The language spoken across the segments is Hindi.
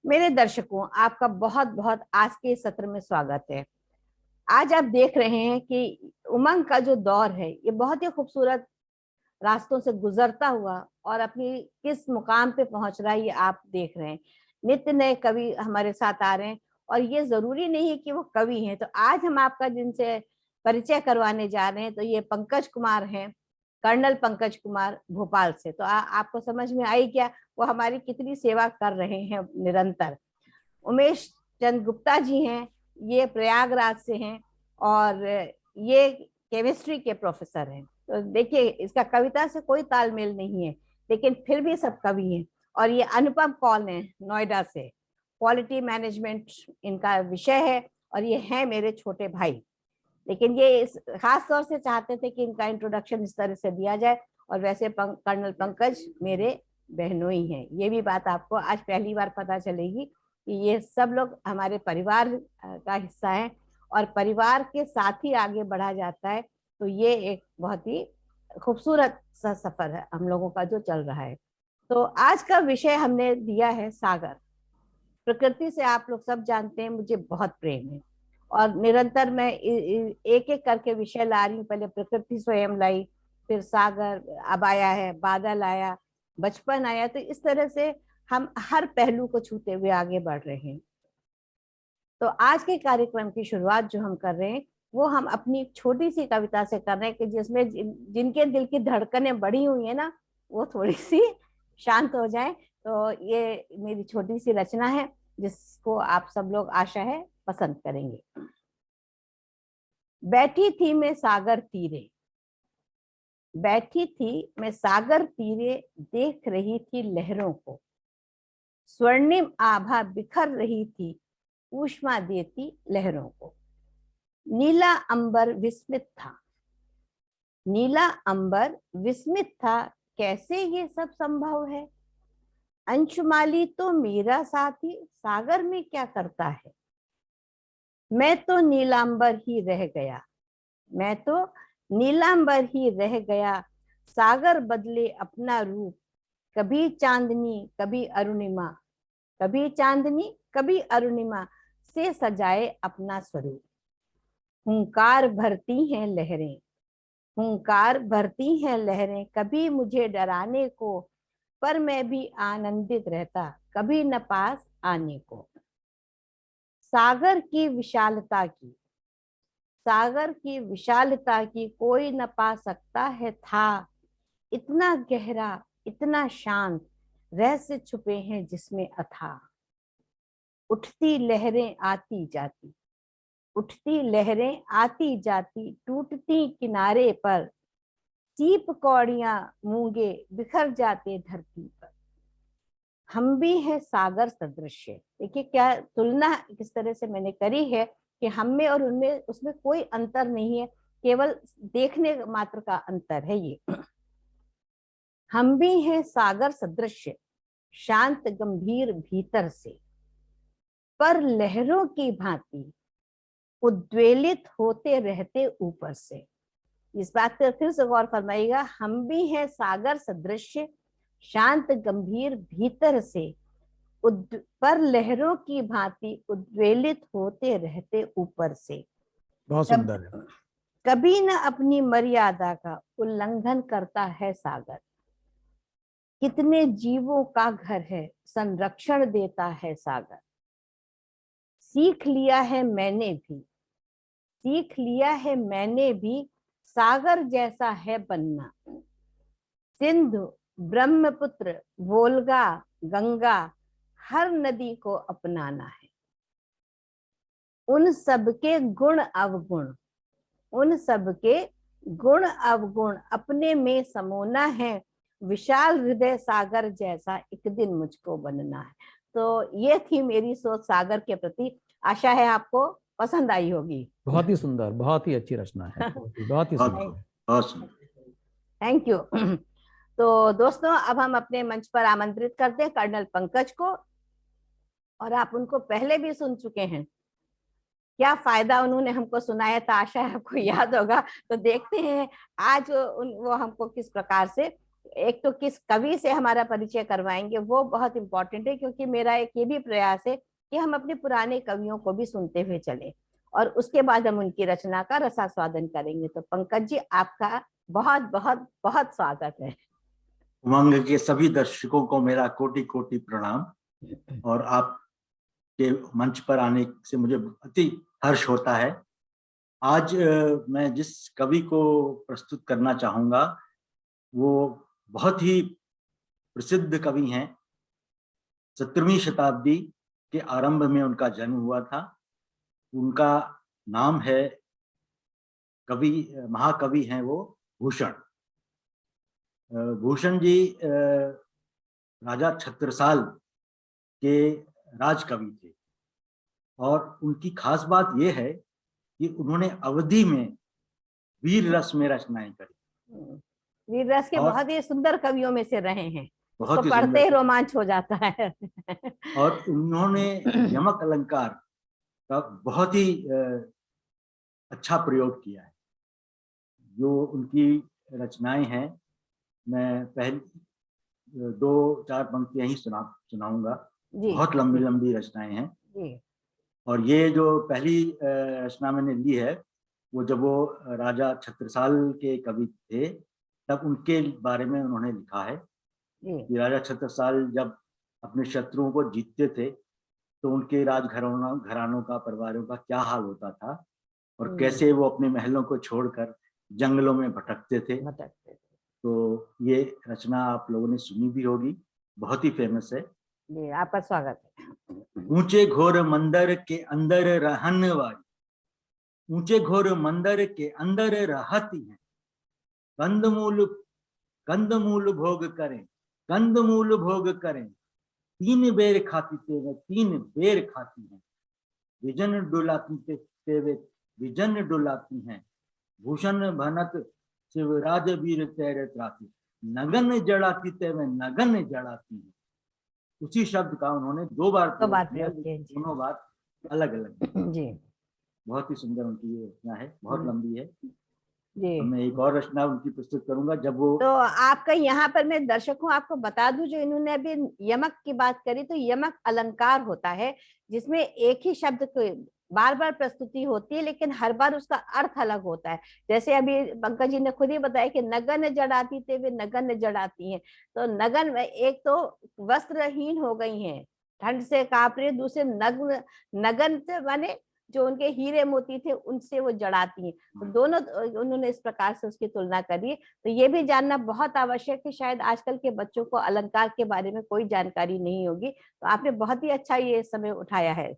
मेरे दर्शकों, आपका बहुत बहुत आज के इस सत्र में स्वागत है। आज आप देख रहे हैं कि उमंग का जो दौर है ये बहुत ही खूबसूरत रास्तों से गुजरता हुआ और अपनी किस मुकाम पे पहुंच रहा है ये आप देख रहे हैं। नित्य नए कवि हमारे साथ आ रहे हैं और ये जरूरी नहीं है कि वो कवि हैं। तो आज हम आपका जिनसे परिचय करवाने जा रहे हैं तो ये पंकज कुमार हैं, कर्नल पंकज कुमार भोपाल से। तो आपको समझ में आई क्या वो हमारी कितनी सेवा कर रहे हैं निरंतर। उमेश चंद गुप्ता जी हैं, ये प्रयागराज से हैं और ये केमिस्ट्री के प्रोफेसर हैं। तो देखिए इसका कविता से कोई तालमेल नहीं है, लेकिन फिर भी सब कवि हैं। और ये अनुपम कौल है नोएडा से, क्वालिटी मैनेजमेंट इनका विषय है और ये हैं मेरे छोटे भाई। लेकिन ये इस खास तौर से चाहते थे कि इनका इंट्रोडक्शन इस तरह से दिया जाए। और वैसे कर्नल पंकज मेरे बहनोई हैं, ये भी बात आपको आज पहली बार पता चलेगी कि ये सब लोग हमारे परिवार का हिस्सा है और परिवार के साथ ही आगे बढ़ा जाता है। तो ये एक बहुत ही खूबसूरत सा सफर है हम लोगों का जो चल रहा है। तो आज का विषय हमने दिया है सागर। प्रकृति से आप लोग सब जानते हैं मुझे बहुत प्रेम है और निरंतर मैं एक एक करके विषय ला रही हूँ। पहले प्रकृति स्वयं लाई, फिर सागर, अब आया है बादल, आया बचपन, आया। तो इस तरह से हम हर पहलू को छूते हुए आगे बढ़ रहे हैं। तो आज के कार्यक्रम की शुरुआत जो हम कर रहे हैं वो हम अपनी छोटी सी कविता से कर रहे हैं कि जिसमें जिनके दिल की धड़कनें बढ़ी हुई है ना वो थोड़ी सी शांत हो जाए। तो ये मेरी छोटी सी रचना है जिसको आप सब लोग आशा है पसंद करेंगे। बैठी थी मैं सागर तीरे, बैठी थी मैं सागर तीरे, देख रही थी लहरों को। स्वर्णिम आभा बिखर रही थी, ऊष्मा देती लहरों को। नीला अंबर विस्मित था, नीला अंबर विस्मित था, कैसे ये सब संभव है। अंशुमाली तो मेरा साथी सागर में क्या करता है। मैं तो नीलांबर ही रह गया, मैं तो नीलांबर ही रह गया। सागर बदले अपना रूप, कभी चांदनी कभी अरुणिमा, कभी चांदनी कभी अरुणिमा से सजाए अपना स्वरूप। हुंकार भरती हैं लहरें, हुंकार भरती हैं लहरें, कभी मुझे डराने को, पर मैं भी आनंदित रहता कभी न पास आने को। सागर की विशालता की, सागर की विशालता की कोई न पा सकता है था। इतना गहरा, इतना शांत, रहस्य छुपे हैं जिसमें अथाह। उठती लहरें आती जाती, उठती लहरें आती जाती, टूटती किनारे पर। सीप कौड़ियां मूंगे बिखर जाते धरती पर। हम भी है सागर सदृश। देखिए क्या तुलना किस तरह से मैंने करी है कि हम में और उनमें, उसमें कोई अंतर नहीं है, केवल देखने मात्र का अंतर है ये। हम भी हैं सागर सदृश, शांत गंभीर भीतर से, पर लहरों की भांति उद्वेलित होते रहते ऊपर से। इस बात पर फिर से गौर फरमाइएगा। हम भी हैं सागर सदृश, शांत गंभीर भीतर से, पर लहरों की भांति उद्वेलित होते रहते ऊपर से। बहुत सुंदर है। कभी न अपनी मर्यादा का उल्लंघन करता है सागर। कितने जीवों का घर है, संरक्षण देता है सागर। सीख लिया है मैंने भी, सीख लिया है मैंने भी, सागर जैसा है बनना। सिंधु, ब्रह्मपुत्र, वोल्गा, गंगा, हर नदी को अपनाना है। उन सबके गुण अवगुण, उन सबके गुण अवगुण अपने में समोना है। विशाल हृदय सागर जैसा एक दिन मुझको बनना है। तो ये थी मेरी सोच सागर के प्रति। आशा है आपको पसंद आई होगी। बहुत ही सुंदर, बहुत ही अच्छी रचना है, बहुत ही सुंदर। Thank you. तो दोस्तों अब हम अपने मंच पर आमंत्रित करते हैं कर्नल पंकज को। और आप उनको पहले भी सुन चुके हैं, क्या फायदा उन्होंने हमको सुनाया था, आशा है आपको याद होगा। तो देखते हैं आज वो हमको किस प्रकार से एक तो किस कवि से हमारा परिचय करवाएंगे वो बहुत इम्पोर्टेंट है, क्योंकि मेरा एक ये भी प्रयास है कि हम अपने पुराने कवियों को भी सुनते हुए चले और उसके बाद हम उनकी रचना का रसास्वादन करेंगे। तो पंकज जी, आपका बहुत बहुत बहुत स्वागत है। उमंग के सभी दर्शकों को मेरा कोटि कोटि प्रणाम। और आपके मंच पर आने से मुझे अति हर्ष होता है। आज मैं जिस कवि को प्रस्तुत करना चाहूंगा वो बहुत ही प्रसिद्ध कवि हैं। 17वीं शताब्दी के आरंभ में उनका जन्म हुआ था। उनका नाम है कवि, महाकवि हैं वो भूषण। भूषण जी राजा छत्रसाल के राजकवि थे और उनकी खास बात यह है कि उन्होंने अवधि में वीर रस में रचनाएं करी। वीर रस के बहुत ही सुंदर कवियों में से रहे हैं, उसको बहुत ही पढ़ते ही सुंदर रोमांच हो जाता है। और उन्होंने यमक अलंकार का बहुत ही अच्छा प्रयोग किया है। जो उनकी रचनाएं हैं, मैं पहले 2-4 पंक्तियां ही सुनाऊंगा। बहुत लंबी लंबी रचनाएं हैं जी। और ये जो पहली रचना मैंने ली है वो जब वो राजा छत्रसाल के कवि थे तब उनके बारे में उन्होंने लिखा है कि राजा छत्रसाल जब अपने शत्रुओं को जीतते थे तो उनके घरानों का, परिवारों का क्या हाल होता था और कैसे वो अपने महलों को छोड़कर जंगलों में भटकते थे। तो ये रचना आप लोगों ने सुनी भी होगी, बहुत ही फेमस है। जी, आपका स्वागत है। ऊंचे घोर मंदिर के अंदर रहन वाली, ऊंचे घोर मंदिर के अंदर रहती हैं, कंदमूल भोग करें, कंदमूल भोग करें, 3 बेर खाती तेवे 3 बेर खाती हैं, विजन डुलाती तेवे विजन डुलाती हैं, भूषण भनत शिवराज वीर तेरे त्राती, नगन जड़ाती तेवे नगन जड़ाती हैं। उसी शब्द का उन्होंने 2 बार प्रयोग किया, दोनों बार अलग अलग जी। बहुत ही सुंदर उनकी ये रचना है, बहुत लंबी है जी। मैं एक और रचना उनकी प्रस्तुत करूंगा जब वो। तो आपका यहाँ पर मैं दर्शकों आपको बता दूं, जो इन्होंने अभी यमक की बात करी, तो यमक अलंकार होता है जिसमें एक ही शब्द को बार बार प्रस्तुति होती है लेकिन हर बार उसका अर्थ अलग होता है। जैसे अभी पंकज जी ने खुद ही बताया कि नगन जड़ाती थे वे नगन जड़ाती हैं। तो नगन में एक तो वस्त्रहीन हो गई हैं, ठंड से कांप रही, दूसरे नग्न, नगन से माने जो उनके हीरे मोती थे उनसे वो जड़ाती हैं। तो दोनों उन्होंने इस प्रकार से उसकी तुलना करी। तो ये भी जानना बहुत आवश्यक है, शायद आजकल के बच्चों को अलंकार के बारे में कोई जानकारी नहीं होगी। तो आपने बहुत ही अच्छा ये समय उठाया है,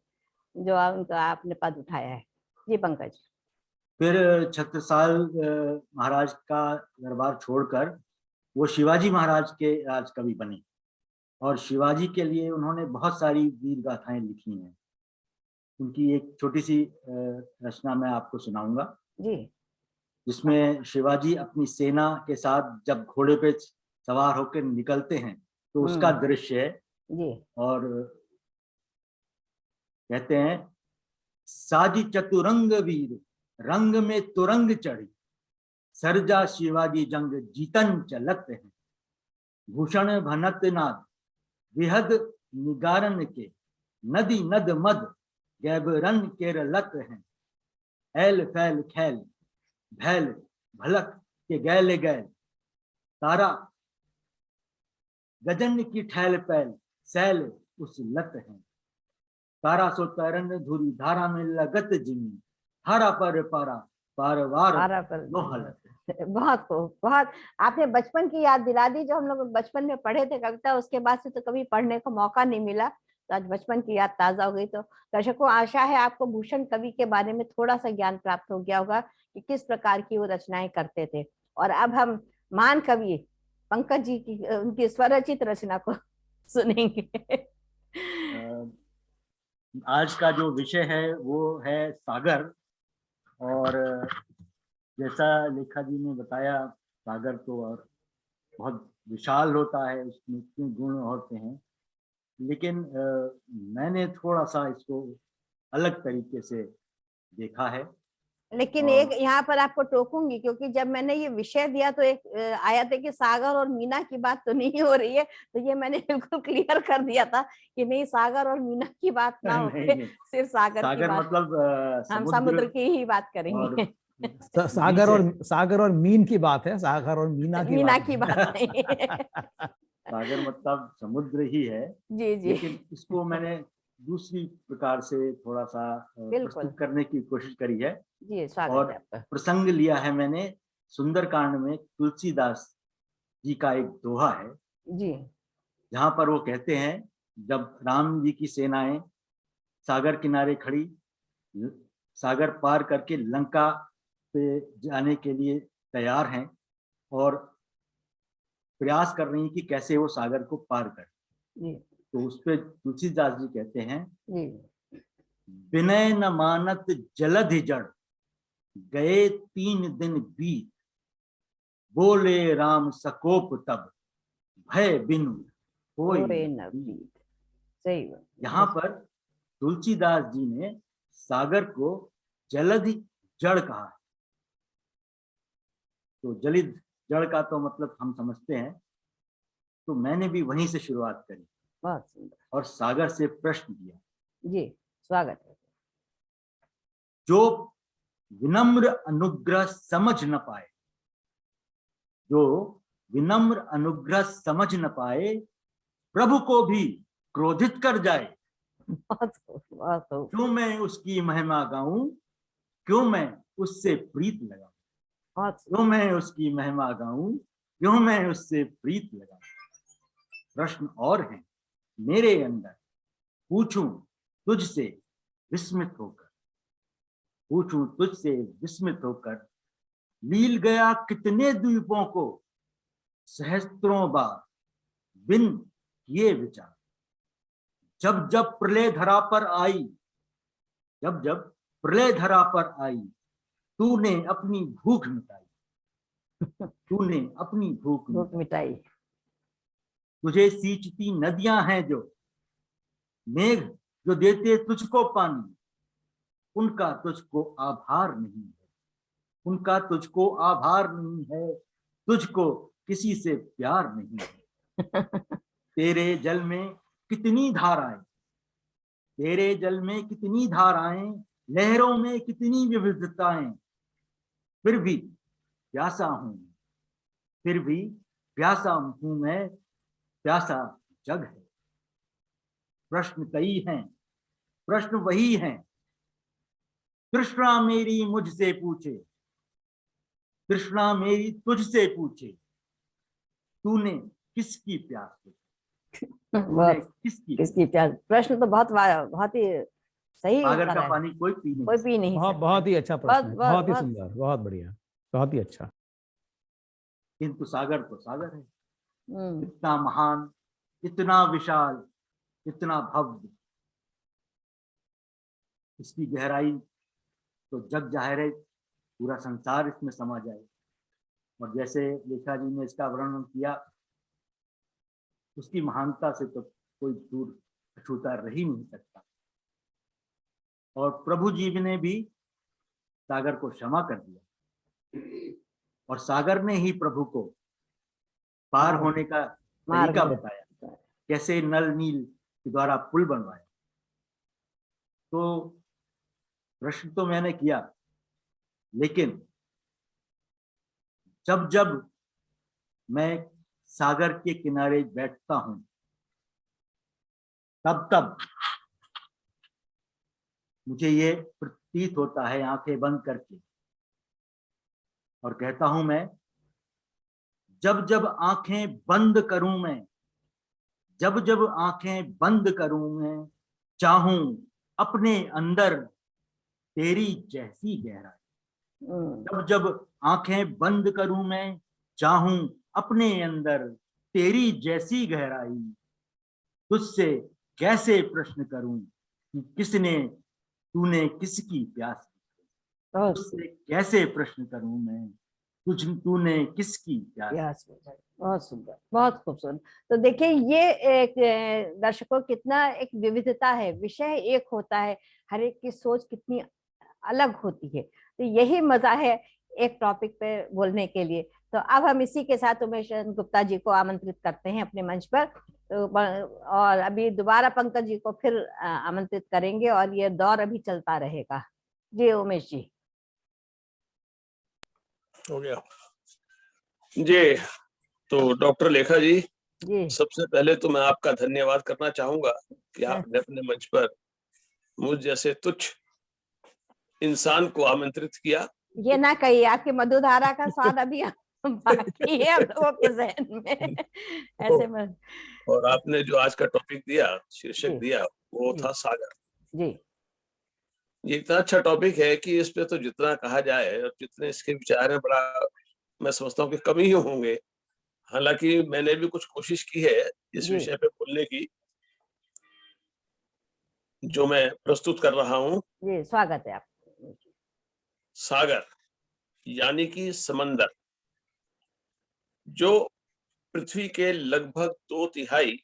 जो उनका आपने पद उठाया है। जी पंकज। फिर छत्रसाल महाराज का दरबार छोड़कर वो शिवाजी महाराज के राजकवि बने और शिवाजी के लिए उन्होंने बहुत सारी वीर गाथाएं लिखी हैं। उनकी एक छोटी सी रचना मैं आपको सुनाऊंगा जी। जिसमें शिवाजी अपनी सेना के साथ जब घोड़े पे सवार होकर निकलते हैं तो उसका दृश्य है। जी। और कहते हैं, साजी चतुरंग वीर रंग में तुरंग चढ़ी, सरजा शिवाजी जंग जीतन चलत है, भूषण भनत नाद विहद निगारन के, नदी नद मद गैबरन केरलत हैं, ऐल फैल खैल भैल भलक के गैल गैल, तारा गजन की ठैल पैल सैल उस लत है, तारा सो तरन धुरी धारा में लगत जिमी, धारा पर पारा पारवार लोहलत। बहुत खूब, बहुत आपने बचपन की याद दिला दी। जो हम लोग बचपन में पढ़े थे कविता, उसके बाद से तो कभी पढ़ने को मौका नहीं मिला, तो आज बचपन की याद ताजा हो गई। तो दर्शकों, आशा है आपको भूषण कवि के बारे में थोड़ा सा ज्ञान प्राप्त हो गया होगा कि किस प्रकार की वो रचनाएं करते थे। और अब हम महान कवि पंकज जी की उनकी स्वरचित रचना को सुनेंगे। आज का जो विषय है वो है सागर। और जैसा लेखा जी ने बताया, सागर तो और बहुत विशाल होता है, उसमें इतने गुण होते हैं, लेकिन मैंने थोड़ा सा इसको अलग तरीके से देखा है। लेकिन और- एक यहाँ पर आपको टोकूंगी, क्योंकि जब मैंने ये विषय दिया तो एक आया था कि सागर और मीना की बात तो नहीं हो रही है, तो ये मैंने बिल्कुल क्लियर कर दिया था कि नहीं, सागर और मीना की बात ना नहीं, होके नहीं, सिर्फ सागर की सागर बात, मतलब हम समुद्र समुद्र की ही बात और करेंगे। सागर और मीन की बात है, सागर और मीना की मीना बात की बात नहीं है। सागर मतलब समुद्र ही है। जी जी लेकिन इसको मैंने दूसरी प्रकार से थोड़ा सा बिल्कुल, प्रस्तुत करने की कोशिश करी है। जी स्वागत और है आपका। प्रसंग लिया है मैंने सुंदरकांड में तुलसीदास जी का एक दोहा है, जी जहां पर वो कहते हैं, जब राम जी की सेनाएं सागर किनारे खड़ी, सागर पार करके लंका पे जाने के लिए तैयार हैं और प्रयास कर रही हैं कि कैसे वो सागर को पार करें, जी तो उस पे तुलसीदास जी कहते हैं, जी विनय न मानत जलधि जड़, गए 3 दिन बीत, बोले राम सकोप तब, भय बिनु कोई ओरे न बीत। नवदीप, सही बात। यहाँ पर तुलसीदास जी ने सागर को जलधि जड़ कहा है। तो जलिद जड़ का तो मतलब हम समझते हैं, तो मैंने भी वहीं से शुरुआत करी बहुत सुंदर, और सागर से प्रश्न किया, जी स्वागत है। जो विनम्र अनुग्रह समझ न पाए, जो विनम्र अनुग्रह समझ न पाए, प्रभु को भी क्रोधित कर जाए, बहुत बहुत खूब, क्यों मैं उसकी महिमा गाऊं, क्यों मैं उससे प्रीत लगाऊं, बहुत क्यों मैं उसकी महिमा गाऊं, क्यों मैं उससे प्रीत लगाऊं। प्रश्न और है मेरे अंदर, पूछूं तुझसे विस्मित होकर, पूछूं तुझसे विस्मित होकर, लील गया कितने द्वीपों को, सहस्त्रों बार बिन किए विचार, जब जब प्रलय धरा पर आई, जब जब प्रलय धरा पर आई, तूने अपनी भूख मिटाई, तूने अपनी भूख भूख मिटाई। मिटाई। तुझे सींचती नदियां हैं जो, मेघ जो देते तुझको पानी, उनका तुझको आभार नहीं है, उनका तुझको आभार नहीं है, तुझको किसी से प्यार नहीं है। तेरे जल में कितनी धाराएं, तेरे जल में कितनी धाराएं, लहरों में कितनी विविधताएं, फिर भी प्यासा हूं, फिर भी प्यासा हूं मैं, प्यासा जग है। प्रश्न कई हैं, प्रश्न वही हैं, तृष्णा मेरी मुझसे पूछे, तृष्णा मेरी तुझसे पूछे, तूने किसकी प्यास बुझी, तूने बहुत, किसकी किसकी प्यास, प्रश्न तो बहुत बहुत ही सही सागर उत्तर का है, पानी कोई पी नहीं कोई सकता। पी नहीं बहुत सकता। बहुत ही अच्छा बहुत प्रश्न है, बहुत बहुत ही बहुत, सुंदर, बहुत बढ़िया, बहुत ही अच्छा। किंतु सागर तो सागर है, हम्म, इतना महान, इतना विशाल, इतना भव्य, इसकी गहराई तो जग जाहिर है, पूरा संसार इसमें समा जाए। और जैसे लेखा जी ने इसका वर्णन किया, उसकी महानता से तो कोई दूर अछूता रह ही नहीं सकता। और प्रभु जी ने भी सागर को क्षमा कर दिया, और सागर ने ही प्रभु को पार मार्ग, होने का मार्ग तरीका बताया, कैसे नल नील के द्वारा पुल बनवाया। तो प्रश्न तो मैंने किया, लेकिन जब जब मैं सागर के किनारे बैठता हूं, तब तब मुझे ये प्रतीत होता है, आंखें बंद करके, और कहता हूं मैं, जब जब आंखें बंद करूं मैं, जब जब आंखें बंद करूं मैं, चाहूं अपने अंदर तेरी जैसी गहराई, जब जब आंखें बंद करूं मैं, चाहूं अपने अंदर तेरी जैसी गहराई, तुझसे कैसे प्रश्न करूं कि किसने, तूने किसकी प्यास, बहुत तुझसे कैसे प्रश्न करूं मैं, तूने किसकी प्यास। प्यास बुझाई। बहुत सुंदर, बहुत खूबसूरत। तो देखिए ये एक दर्शकों कितना एक विविधता है, विषय एक होता है, हर एक की सोच कितनी अलग होती है। तो यही मजा है एक टॉपिक पे बोलने के लिए। तो अब हम इसी के साथ उमेश चंद्र गुप्ता जी को आमंत्रित करते हैं अपने मंच पर। तो और अभी दोबारा पंकज जी को फिर आमंत्रित करेंगे और ये दौर अभी चलता रहेगा। जी उमेश जी। हो गया जी। तो डॉक्टर लेखा जी, जी सबसे पहले तो मैं आपका धन्यवाद करना चाहूंगा कि आपने अपने मंच पर मुझ जैसे तुच्छ इंसान को आमंत्रित किया। ये ना कहिए, आपकी मधुधारा का स्वाद अभी बाकी है हम लोगों के जहन में। ऐसे मत। और आपने जो आज का टॉपिक दिया, शीर्षक जी दिया, वो जी था सागर। जी ये इतना अच्छा टॉपिक है कि इस पे तो जितना कहा जाए और जितने इसके विचार हैं, बड़ा मैं समझता हूँ कि कम ही होंगे। हालांकि मैंने भी कुछ कोशिश की है इस जी विषय पे बोलने की, जो मैं प्रस्तुत कर रहा हूँ। जी, स्वागत है आपका। सागर यानी कि समंदर, जो पृथ्वी के लगभग 2/3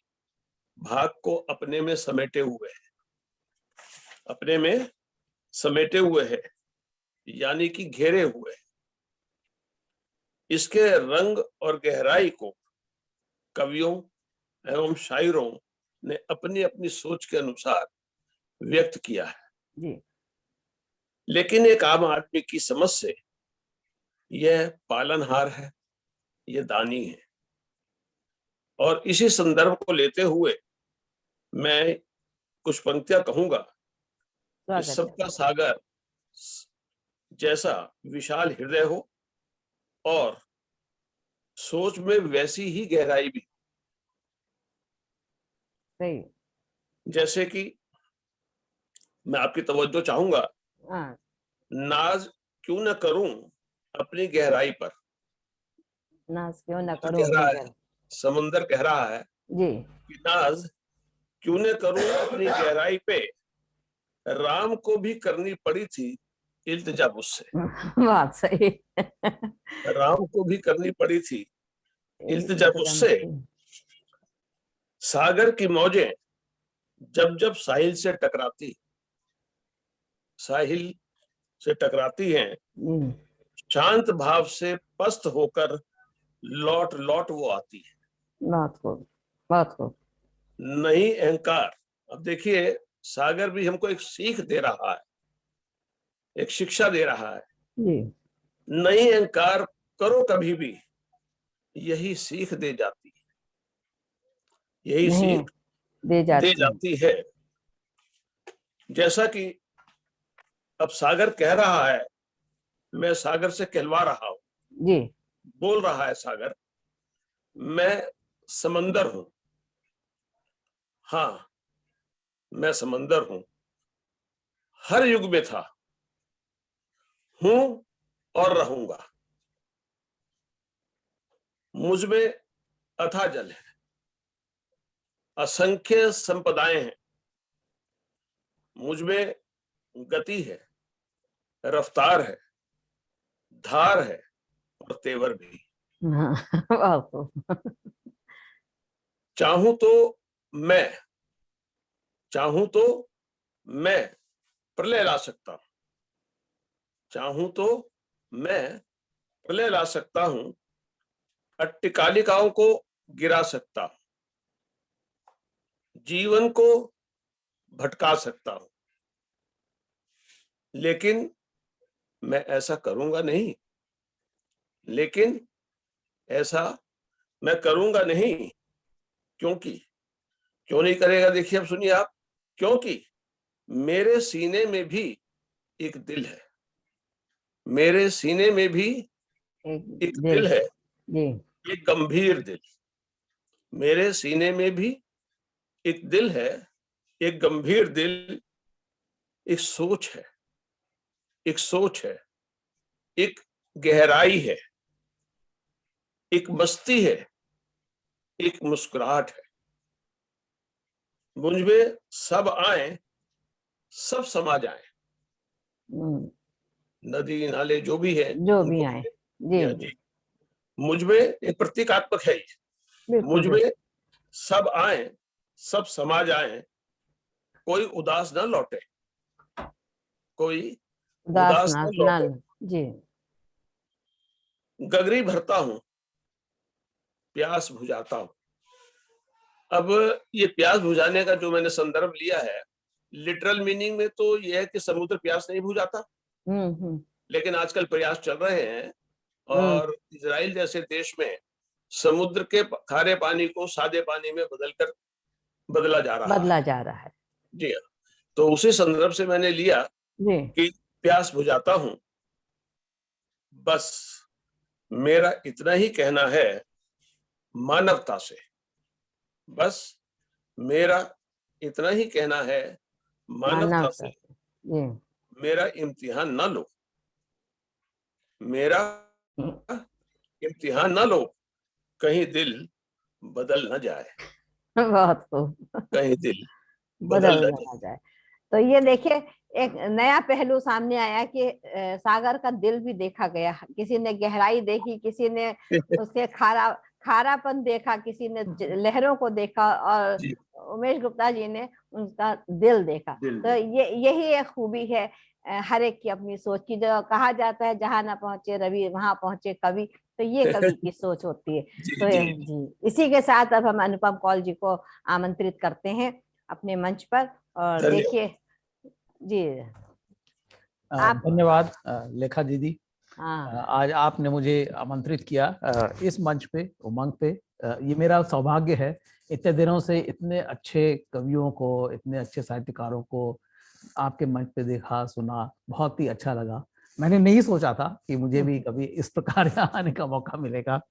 भाग को अपने में समेटे हुए है, अपने में समेटे हुए है, यानी कि घेरे हुए है। इसके रंग और गहराई को कवियों एवं शायरों ने अपनी अपनी सोच के अनुसार व्यक्त किया है। जी लेकिन एक आम आदमी की समझ से यह पालनहार है, यह दानी है। और इसी संदर्भ को लेते हुए मैं कुछ पंक्तियां कहूंगा कि स्वागत है। सबका सागर जैसा विशाल हृदय हो और सोच में वैसी ही गहराई भी। सही। जैसे कि मैं आपकी तवज्जो चाहूंगा, हाँ नाज क्यों न करूं अपनी गहराई पर। नाज क्यों न तो करो कह रहा अपनी है, समंदर कह रहा है जी कि नाज क्यों न करूं अपनी गहराई पे, राम को भी करनी पड़ी थी इल्तिजा मुझसे। बात सही। राम को भी करनी पड़ी थी इल्तिजा मुझसे। सागर की मौजें जब जब साहिल से टकराती, साहिल से टकराती हैं, शांत भाव से पस्त होकर लौट लौट वो आती है। बात को बात को नहीं अहंकार। अब देखिए, सागर भी हमको एक सीख दे रहा है, एक शिक्षा दे रहा है। जी नहीं अहंकार करो कभी भी, यही सीख दे जाती है, यही नहीं सीख दे दे जाती। जाती है। जैसा कि अब सागर कह रहा है, मैं सागर से कहलवा रहा हूं, जी बोल रहा है सागर, मैं समंदर हूं। हाँ, मैं समंदर हूं, हर युग में था, हूं और रहूंगा। मुझ में अथाह जल है, असंख्य संपदाएं हैं। मुझ में गति है, रफ्तार है, धार है और तेवर भी। हाँ, बात को चाहूं तो मैं, चाहूं तो मैं प्रलय ला सकता हूं, चाहूं तो मैं प्रलय ला सकता हूं, अट्टिकालिकाओं को गिरा सकता हूं, जीवन को भटका सकता हूं। लेकिन मैं ऐसा करूंगा नहीं, लेकिन ऐसा मैं करूंगा नहीं। क्योंकि क्यों नहीं करेगा? देखिए, अब सुनिए आप। क्योंकि मेरे सीने में भी एक दिल है, मेरे सीने में भी एक एक दिल। दिल है, जी एक गंभीर दिल। मेरे सीने में भी एक दिल है, एक गंभीर दिल, एक सोच है, एक सोच है, एक गहराई है, एक मस्ती है, एक मुस्कुराहट है। मुझ में सब आए, सब समा जाए, नदी नाले जो भी है जो भी उनको आए। जी जी। मुझ में एक प्रतीकात्मक है ये। बिल्कुल मुझ बिल्कुल। में सब आए, सब समा जाए, कोई उदास न लौटे, कोई उदास न न लौटो, जी। गगरी भरता हूं, प्यास बुझाता हूं। अब ये प्यास बुझाने का जो मैंने संदर्भ लिया है, लिटरल मीनिंग में तो ये है कि समुद्र प्यास नहीं बुझाता, हम्म। लेकिन आजकल प्रयास चल रहे हैं और इजराइल जैसे देश में समुद्र के खारे पानी को सादे पानी में बदला जा रहा बदला है। जा रहा है जी हाँ, तो उसी संदर्भ से मैंने लिया जी। कि प्यास बुझाता हूं, बस मेरा इतना ही कहना है मानवता से, बस मेरा इतना ही कहना है मानवता मानवता से, से जी। मेरा इम्तिहान ना लो, मेरा इम्तिहान ना लो, कहीं दिल बदल ना जाए, बहुत खूब। कहीं दिल बदल बदल ना ना जाए। तो ये देखिए एक नया पहलू सामने आया कि सागर का दिल भी देखा गया। किसी ने गहराई देखी, किसी ने जाए। उसके खारापन देखा, किसी ने लहरों को देखा, और जी, उमेश गुप्ता जी ने उनका दिल देखा। दिल तो ये यही एक खूबी है हर एक की अपनी सोच की। जो कहा जाता है जहां ना पहुंचे रवि वहां पहुंचे कवि, तो ये कवि की सोच होती है। जी, तो जी, जी, इसी के साथ अब हम अनुपम कौल जी को आमंत्रित करते हैं अपने मंच पर। और धन्यवाद। देखिए जी आप। धन्यवाद लेखा दीदी। हाँ आज आपने मुझे आमंत्रित किया इस मंच पे, उमंग पे। ये मेरा सौभाग्य है, इतने दिनों से इतने अच्छे कवियों को, इतने अच्छे साहित्यकारों को आपके मंच पे देखा, सुना, बहुत ही अच्छा लगा। मैंने नहीं सोचा था कि मुझे भी कभी इस प्रकार यहाँ आने का मौका मिलेगा।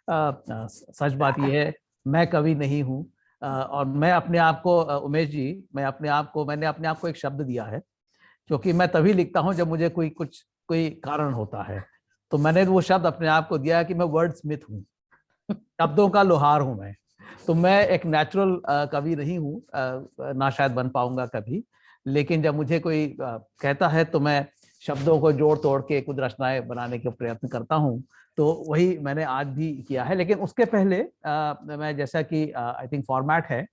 सच बात यह है, मैं कवि नहीं हूँ। और मैं अपने आप को उमेश जी, मैंने अपने आप को एक शब्द दिया है, क्योंकि मैं तभी लिखता हूँ जब मुझे कोई कारण होता है। तो मैंने वो शब्द अपने आप को दिया है कि मैं वर्ड स्मिथ हूँ, शब्दों का लोहार हूँ मैं। तो मैं एक नेचुरल कवि नहीं हूँ, ना शायद बन पाऊंगा कभी, लेकिन जब मुझे कोई कहता है तो मैं शब्दों को जोड़ तोड़ के कुछ रचनाएं बनाने के प्रयत्न करता हूँ। तो वही मैंने आज भी किया है। लेकिन उसके पहले मैं, जैसा कि आई थिंक फॉर्मेट है,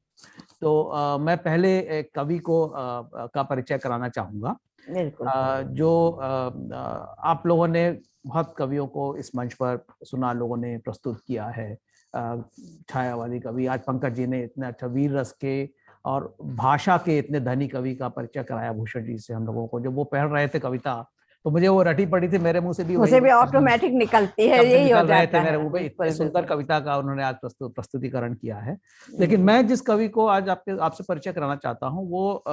तो मैं पहले एक कवि को का परिचय कराना चाहूंगा। बिल्कुल। जो आप लोगों ने बहुत कवियों को इस मंच पर सुना, लोगों ने प्रस्तुत किया है। छायावादी कवि, आज पंकज जी ने इतने अच्छा वीर रस के और भाषा के इतने धनी कवि का परिचय कराया भूषण जी से हम लोगों को। जब वो पढ़ रहे थे कविता, तो मुझे वो रटी पड़ी थी, मेरे मुंह से भी मुझे वही भी ऑटोमेटिक निकलती है, शब्द यही हो निकल रहे थे जाता मेरे है। मुंह पे। इतने बिल्कुल सुंदर बिल्कुल। कविता का उन्होंने आज प्रस्तुतिकरण किया है। लेकिन मैं जिस कवि को आज आपसे परिचय कराना चाहता हूँ, वो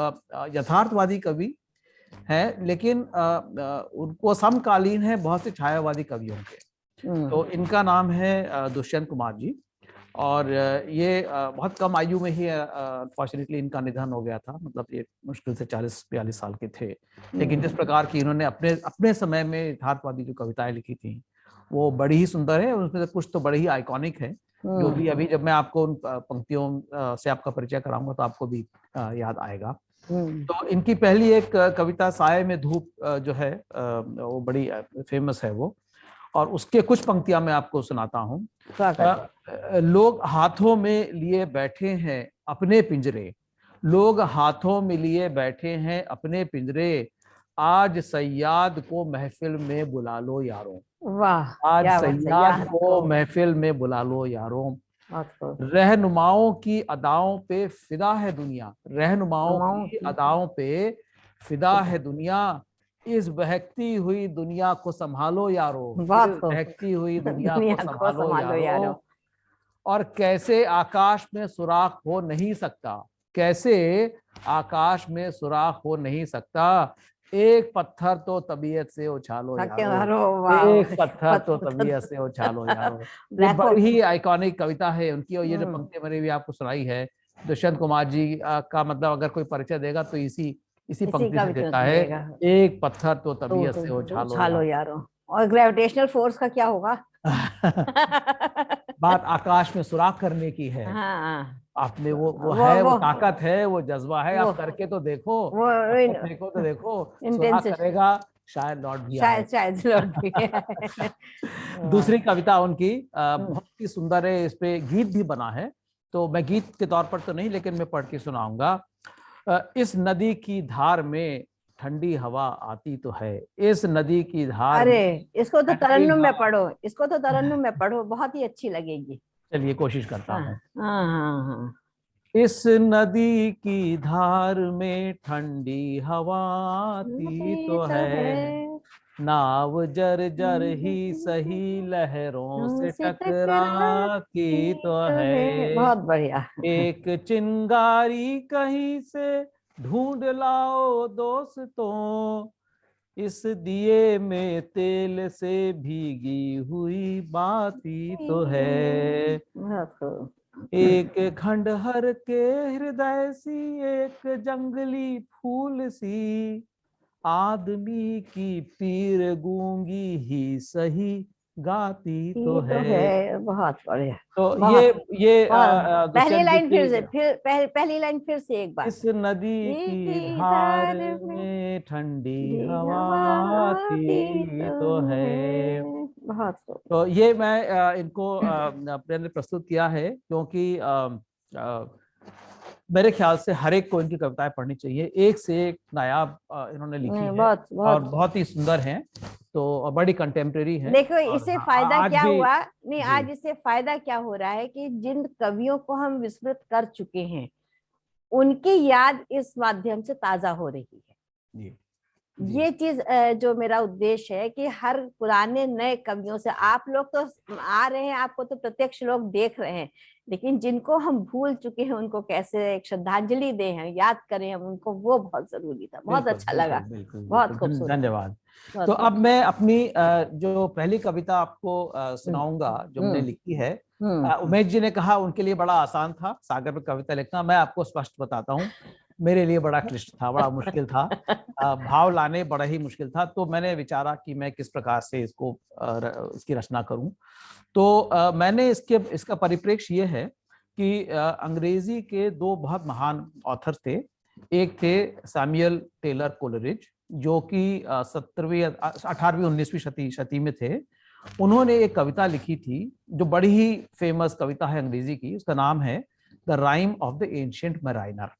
यथार्थवादी कवि है, लेकिन उनको समकालीन है बहुत से छायावादी कवियों के। तो इनका नाम है दुष्यंत कुमार जी। और ये बहुत कम आयु में ही अनफॉर्चुनेटली इनका निधन हो गया था। मतलब ये मुश्किल से 40-42 साल के थे। लेकिन जिस प्रकार की इन्होंने अपने समय में यथार्थवादी जो कविताएं लिखी थी, वो बड़ी ही सुंदर है। उसमें से कुछ तो बड़ी ही आइकॉनिक है, जो भी अभी जब मैं आपको उन पंक्तियों से आपका परिचय कराऊंगा तो आपको भी याद आएगा। तो इनकी पहली एक कविता साये में धूप जो है, वो बड़ी फेमस है वो। और उसके कुछ पंक्तियां मैं आपको सुनाता हूँ। लोग हाथों में लिए बैठे हैं अपने पिंजरे, लोग हाथों में लिए बैठे हैं अपने पिंजरे, आज सयाद को महफिल में बुला लो यारों। वाह, आज क्या बात है, सयाद को महफिल में बुला लो यारों। बहुत रहनुमाओं की अदाओं पे फिदा है दुनिया, रहनुमाओं खूब। की अदाओं पे फिदा है दुनिया, इस बहकती हुई दुनिया को संभालो यारो, इस बहुत खूब। बहकती हुई दुनिया को दुनिया को संभालो संभालो यारो। यारो। और कैसे आकाश में सुराख हो नहीं सकता, कैसे आकाश में सुराख हो नहीं सकता, एक पत्थर तो तबीयत से उछालो थके यारो, मारो, वाह। एक पत्थर तो तबीयत से उछालो यारो। ये ब्लैक बड़ी ही आइकॉनिक कविता है उनकी। और ये जो हम्म। पंक्ति मैंने भी आपको सुनाई है, दुष्यंत कुमार जी का मतलब अगर कोई परिचय देगा तो इसी इसी पंक्ति का से भी देता है, देगा। एक पत्थर तो तो तबीयत से उछालो उछालो यारो। यारो। और ग्रेविटेशनल फोर्स का क्या होगा? बात आकाश में सुराख करने की है। हाँ, आपने वो है, वो ताकत है, वो जज्बा है, वो आप करके तो देखो, वो पत्थर फेंको तो देखो, सुराख इंटेंस, करेगा, शायद लौट भी आए। शायद लौट भी आए। दूसरी कविता उनकी हम्म। बहुत ही सुंदर है, इस पे गीत भी बना है। तो मैं गीत के तौर पर तो नहीं, लेकिन मैं पढ़ के सुनाऊंगा। इस नदी की धार में ठंडी हवा आती तो है, इस नदी की धार अरे में इसको तो ठंडी तरन्नुम में हवा। पढ़ो, इसको तो तरन्नुम में पढ़ो, बहुत ही अच्छी लगेगी। चलिए कोशिश करता हाँ हूँ। हाँ हाँ हाँ। इस नदी की धार में ठंडी हवा आती ये तो तो है, नाव जर जर ही सही लहरों से से टकराती तो तो है। है, बहुत बढ़िया। एक चिंगारी कहीं से ढूंढ लाओ दोस्तों, इस दिए में तेल से भीगी हुई बाती तो है, बहुत खूब। एक खंडहर के हृदय सी एक जंगली फूल सी, आदमी की पीर गूंगी ही सही गाती तो ये तो है। है, बहुत बढ़िया। तो बहुत ये बहुत। पहली दुष्यंत जी लाइन फिर से, की, फिर पहली लाइन फिर से एक बार। इस नदी ये की की धार धार में में ठंडी ये हवा हवा आती आती तो तो है। है। बहुत खूब। तो ये मैं इनको अपने लिए प्रस्तुत किया है क्योंकि मेरे ख्याल से हर एक को इनकी कविताएं पढ़नी चाहिए, एक से एक नायाब इन्होंने लिखी है बहुत और बहुत। बहुत ही सुंदर हैं, तो बड़ी कंटेम्प्रेरी है। देखो और इससे फायदा आज क्या भी हुआ, नहीं जी आज इससे फायदा क्या हो रहा है कि जिन कवियों को हम विस्मृत कर चुके हैं उनकी याद इस माध्यम से ताजा हो रही है। जी जी ये चीज जो मेरा उद्देश्य है कि हर पुराने नए कवियों से, आप लोग तो आ रहे हैं, आपको तो प्रत्यक्ष लोग देख रहे हैं, लेकिन जिनको हम भूल चुके हैं उनको कैसे एक श्रद्धांजलि दें, हम याद करें हम उनको, वो बहुत जरूरी था। बहुत बिल्कुल अच्छा बिल्कुल लगा। बिल्कुल बहुत बिल्कुल खूबसूरत। धन्यवाद। बहुत तो अब खूबसूरत। मैं अपनी जो पहली कविता आपको सुनाऊंगा जो मैंने हम्म लिखी है, हम्म उमेश जी ने कहा उनके लिए बड़ा आसान था सागर में कविता लिखना, मैं आपको स्पष्ट बताता हूँ मेरे लिए बड़ा क्लिष्ट था, बड़ा मुश्किल था, भाव लाने बड़ा ही मुश्किल था। तो मैंने विचारा कि मैं किस प्रकार से इसको इसकी रचना करूं। तो मैंने इसका परिप्रेक्ष्य ये है कि अंग्रेजी के दो बहुत महान ऑथर थे, एक थे सैमुअल टेलर कोलरिज जो कि 17वीं 18वीं 19वीं शती में थे। उन्होंने एक कविता लिखी थी जो बड़ी ही फेमस कविता है अंग्रेजी की, उसका नाम है the rime of the ancient mariner.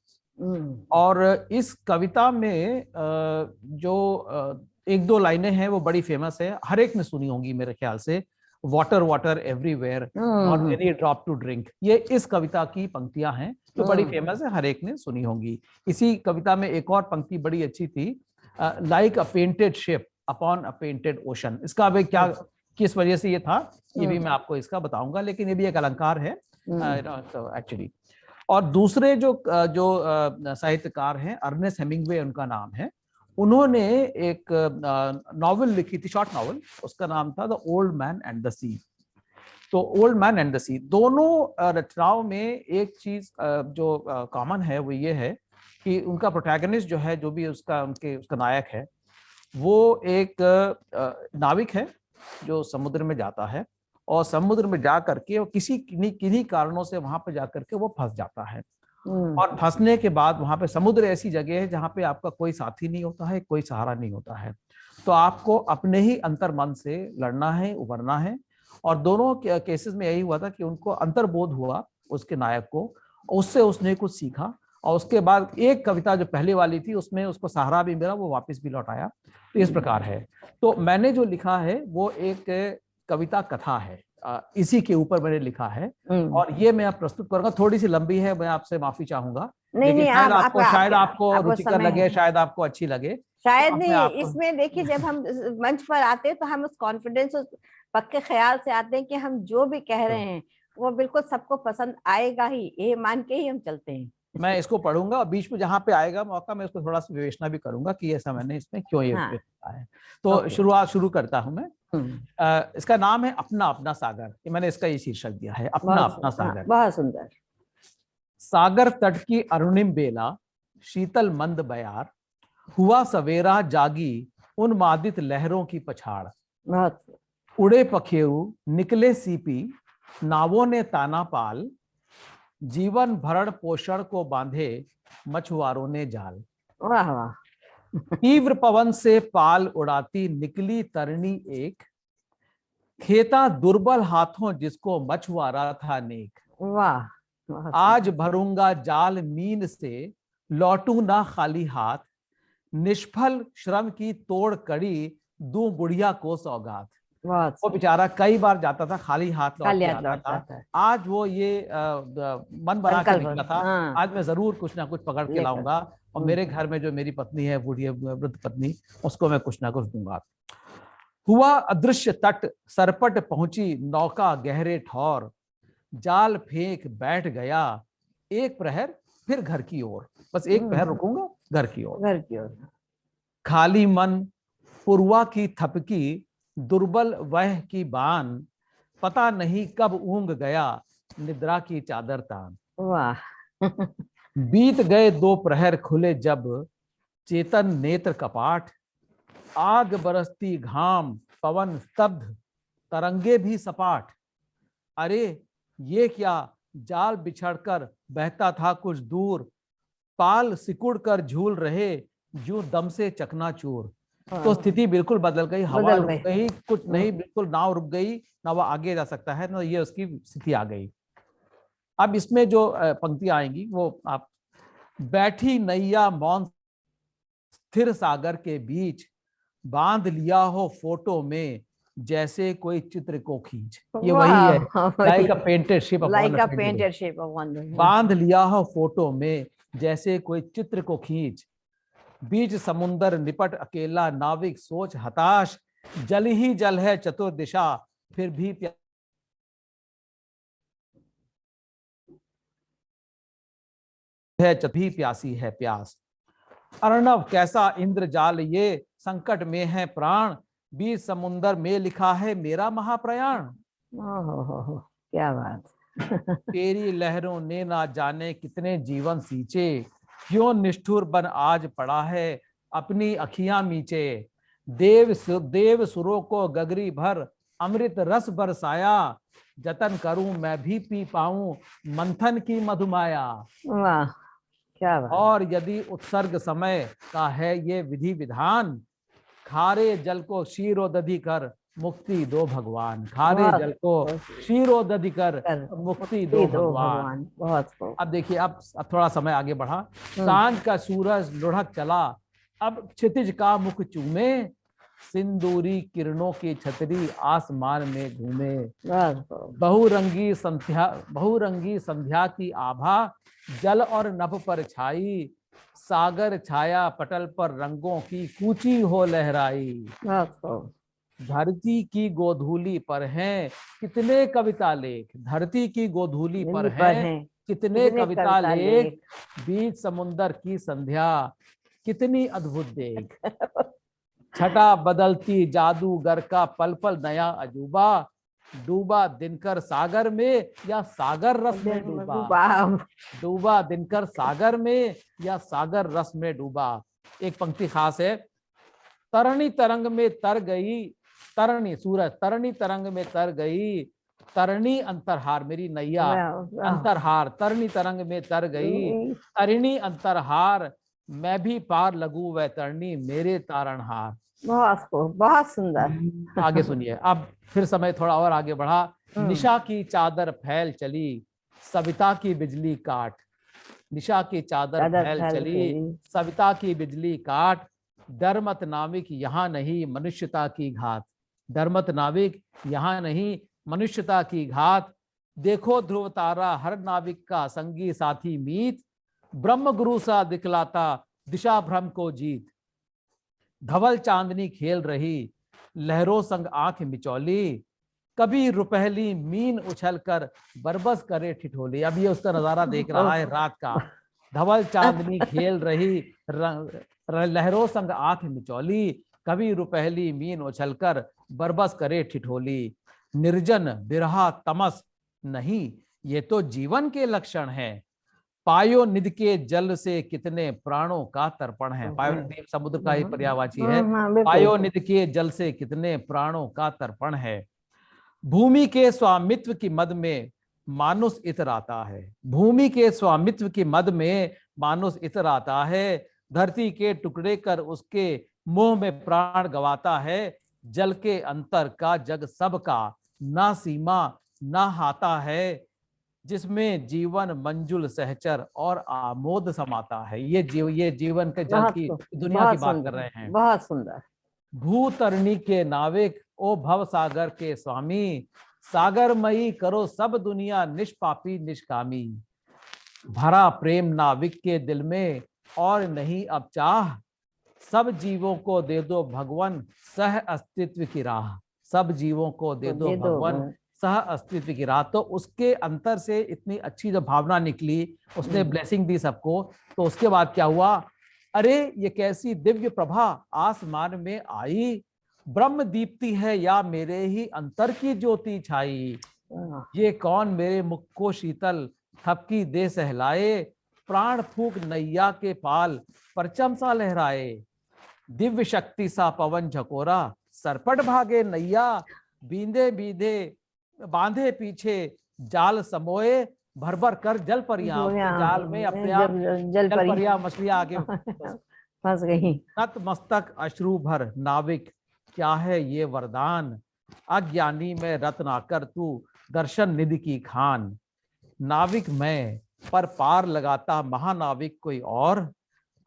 और इस कविता में जो एक दो लाइनें हैं वो बड़ी फेमस है, हर एक ने सुनी होंगी मेरे ख्याल से, water water everywhere not any drop to drink. ये इस कविता की पंक्तियां हैं जो बड़ी फेमस है, हर एक ने सुनी होंगी। इसी कविता में एक और पंक्ति बड़ी अच्छी थी, like a painted ship upon a painted ocean. इसका अब क्या किस वजह से ये था ये भी मैं आपको इसका बताऊंगा, लेकिन ये भी एक अलंकार है एक्चुअली। और दूसरे जो साहित्यकार हैं अर्नेस्ट हेमिंग्वे उनका नाम है, उन्होंने एक नॉवेल लिखी थी, शॉर्ट नॉवेल, उसका नाम था the old man and the sea. तो old man and the sea दोनों रचनाओं में एक चीज जो कॉमन है वो ये है कि उनका प्रोटैगनिस्ट जो है, जो भी उसका नायक है, वो एक नाविक है जो समुद्र में जाता है और समुद्र में जा करके वो किन्हीं कारणों से वहां पे जाकर के वो फंस जाता है। और फंसने के बाद वहां पे समुद्र ऐसी जगह है जहां पे आपका कोई साथी नहीं होता है, कोई सहारा नहीं होता है, तो आपको अपने ही अंतर मन से लड़ना है, उभरना है। और दोनों केसेस में यही हुआ था कि उनको अंतर्बोध हुआ उसके नायक को, उससे उसने कुछ सीखा और उसके बाद एक कविता जो पहले वाली थी उसमें उसको सहारा भी मिला, वो वापस भी लौट आया। तो इस प्रकार है। तो मैंने जो लिखा है वो एक कविता कथा है, इसी के ऊपर मैंने लिखा है और ये मैं आप प्रस्तुत करूंगा। थोड़ी सी लंबी है, मैं आपसे माफी चाहूंगा, नहीं लेकिन नहीं, शायद आपको आपको रुचिकर समय लगे, है। शायद आपको अच्छी लगे। शायद तो नहीं, आपको इसमें देखिए जब हम मंच पर आते हैं तो हम उस कॉन्फिडेंस, उस पक्के ख्याल से आते हैं कि हम जो भी कह रहे हैं वो बिल्कुल सबको पसंद आएगा ही, ये मान के ही हम चलते हैं। मैं इसको पढ़ूंगा और बीच में जहां पे आएगा मौका मैं उसको थोड़ा सा विवेचना भी करूंगा कि ऐसा मैंने इसमें क्यों ये हाँ है। तो शुरू करता हूं मैं। इसका नाम है अपना अपना सागर, ये मैंने इसका ये शीर्षक दिया है, अपना अपना सागर। बहुत सुंदर। सागर तट की अरुणिम बेला, शीतल मंद बयार, हुआ सवेरा जागी उन्मादित लहरों की पछाड़, बहुत। उड़े पखेरु निकले सीपी, नावों ने ताना पाल, जीवन भरण पोषण को बांधे मछुआरों ने जाल। वाह वाह। तीव्र पवन से पाल उड़ाती निकली तरनी एक, खेता दुर्बल हाथों जिसको मछुआरा था नेक। वाह। आज भरूंगा जाल मीन से लौटू ना खाली हाथ, निष्फल श्रम की तोड़ कड़ी, दूं बुढ़िया को सौगात। बहुत वो बेचारा कई बार जाता था, खाली हाथ लौट खाली के हाथ आता लौटता था। था। आज वो ये मन बना के संकल्प, निकला था, हाँ, आज मैं जरूर कुछ ना कुछ पकड़ के लेकर। लाऊंगा और मेरे घर में जो मेरी पत्नी है, बूढ़ी वृद्ध पत्नी, उसको मैं कुछ ना कुछ दूंगा। हुआ अदृश्य तट, सरपट पहुंची नौका गहरे ठौर, जाल फेंक बैठ गया एक प्रहर फिर घर की ओर। बस एक प्रहर रुकूंगा, घर की ओर। घर की ओर। खाली मन पुरवा की थपकी, दुर्बल वह की बान, पता नहीं कब ऊंग गया निद्रा की चादर तान। वाह। बीत गए दो प्रहर खुले जब चेतन नेत्र कपाट, आग बरसती घाम पवन स्तब्ध, तरंगे भी सपाट। अरे ये क्या, जाल बिछड़कर बहता था कुछ दूर, पाल सिकुड़ कर झूल रहे जो दम से चकनाचूर। तो स्थिति बिल्कुल बदल गई, हवा बदल रुक गई। गई, कुछ नहीं, बिल्कुल नाव रुक गई, ना वो आगे जा सकता है, ना ये उसकी स्थिति आ गई। अब इसमें जो पंक्तियां आएंगी वो आप, बैठी नैया मौन स्थिर सागर के बीच, बांध लिया हो फोटो में जैसे कोई चित्र को खींच। ये वही है, like a painted ship like a painted ship upon the, बांध लिया हो फोटो में जैसे कोई चित्र को खींच, बीच समुंदर निपट अकेला नाविक सोच हताश, जल ही जल है चतुर दिशा फिर भी भी प्यासी है प्यास। अर्णव कैसा इंद्रजाल ये, संकट में है प्राण, बीच समुंदर में लिखा है मेरा महाप्रयाण। क्या बात। तेरी लहरों ने ना जाने कितने जीवन सींचे, क्यों निष्ठुर बन आज पड़ा है अपनी अखियां मीचे। देव सुरों को गगरी भर अमृत रस बरसाया, जतन करूं मैं भी पी पाऊं मंथन की मधुमाया। वाह, क्या बात। और यदि उत्सर्ग समय का है ये विधि विधान, खारे जल को क्षीरोदधि कर मुक्ति दो भगवान। खारे जल को क्षीरोदधि कर मुक्ति दो भगवान। बहुत खूब। अब देखिए, अब थोड़ा समय आगे बढ़ा। सांझ का सूरज लुढ़क चला, अब क्षितिज का मुख चूमे, सिंदूरी किरणों की छतरी आसमान में घूमे। बहुरंगी संध्या की आभा जल और नभ पर छाई, सागर छाया पटल पर रंगों की कूची हो लहराई। धरती की गोधूली पर हैं कितने कविता लेख, धरती की गोधूली पर हैं कितने कविता लेख, बीच समुंदर की संध्या कितनी अद्भुत देख। छटा बदलती जादूगर का पल पल नया अजूबा, डूबा दिनकर सागर में या सागर रस में डूबा, डूबा दिनकर सागर में या सागर रस में डूबा। एक पंक्ति खास है, तरणी तरंग में तर गई, तरणी सूरज तरणी तरंग में तर गई, तरणी अंतरहार मेरी नैया अंतरहार, तरणी तरंग में तर गई, तरिणी अंतरहार मैं भी पार लगू वह तरणी मेरे तारणहार। बहुत सुंदर। आगे सुनिए, अब फिर समय थोड़ा और आगे बढ़ा। निशा की चादर फैल चली, सविता की बिजली काट, निशा की चादर फैल चली, सविता की बिजली काट, डरमत नाविक यहाँ नहीं मनुष्यता की घात, डरमत नाविक यहाँ नहीं मनुष्यता की घात। देखो ध्रुव तारा हर नाविक का संगी साथी मीत, ब्रह्म गुरु सा दिखलाता दिशा भ्रम को जीत। धवल चांदनी खेल रही लहरों संग आंख मिचौली, कभी रुपहली मीन उछल कर बरबस करे ठिठोली। अब ये उसका नजारा देख रहा है रात का। धवल चांदनी खेल रही लहरों संग आंख मिचौली, कभी रुपहली मीन उछल कर बरबस करे ठिठोली। निर्जन बिरहा तमस नहीं ये तो जीवन के लक्षण है, पायो निधि के जल से कितने प्राणों का तर्पण है। पायो निधि समुद्र का ही पर्यायवाची है। पायो निधि के जल से कितने प्राणों का तर्पण है। भूमि के स्वामित्व की मद में मानुष इतराता है, भूमि के स्वामित्व की मद में मानुष इतराता है, धरती के टुकड़े कर उसके मोह में प्राण गवाता है। जल के अंतर का जग सबका, ना सीमा ना हाता है, जिसमें जीवन मंजुल सहचर और आमोद समाता है। ये जीवन के जल बहुत की सु- दुनिया की बहुत बात कर सुंदर, रहे हैं। बहुत सुंदर। भूतरणी के नाविक ओ भव सागर के स्वामी, सागरमयी करो सब दुनिया निष्पापी निष्कामी। भरा प्रेम नाविक के दिल में और नहीं अब चाह, सब जीवों को दे दो भगवान सह अस्तित्व की राह। सब जीवों को दे तो दो दे दो भगवान सह अस्तित्व की राह। तो उसके अंतर से इतनी अच्छी जो भावना निकली, उसने ब्लेसिंग दी सबको। तो उसके बाद क्या हुआ, अरे ये कैसी दिव्य प्रभा आसमान में आई, ब्रह्म दीप्ति है या मेरे ही अंतर की ज्योति छाई। ये कौन मेरे मुख को शीतल थपकी दे सहलाए, प्राण फूक नैया के पाल परचम सा लहराए। दिव्य शक्ति सा पवन झकोरा सरपट भागे नैया, बींदे बींदे बांधे पीछे जाल समोए, भर भर कर जल परियां। जाल में अपने आप जल जल परियां मछलियां आगे फंस गई। नत मस्तक अश्रु भर नाविक, क्या है ये वरदान, अज्ञानी में रत्न आकर तू दर्शन निधि की खान। नाविक मैं पर पार लगाता महानाविक कोई और,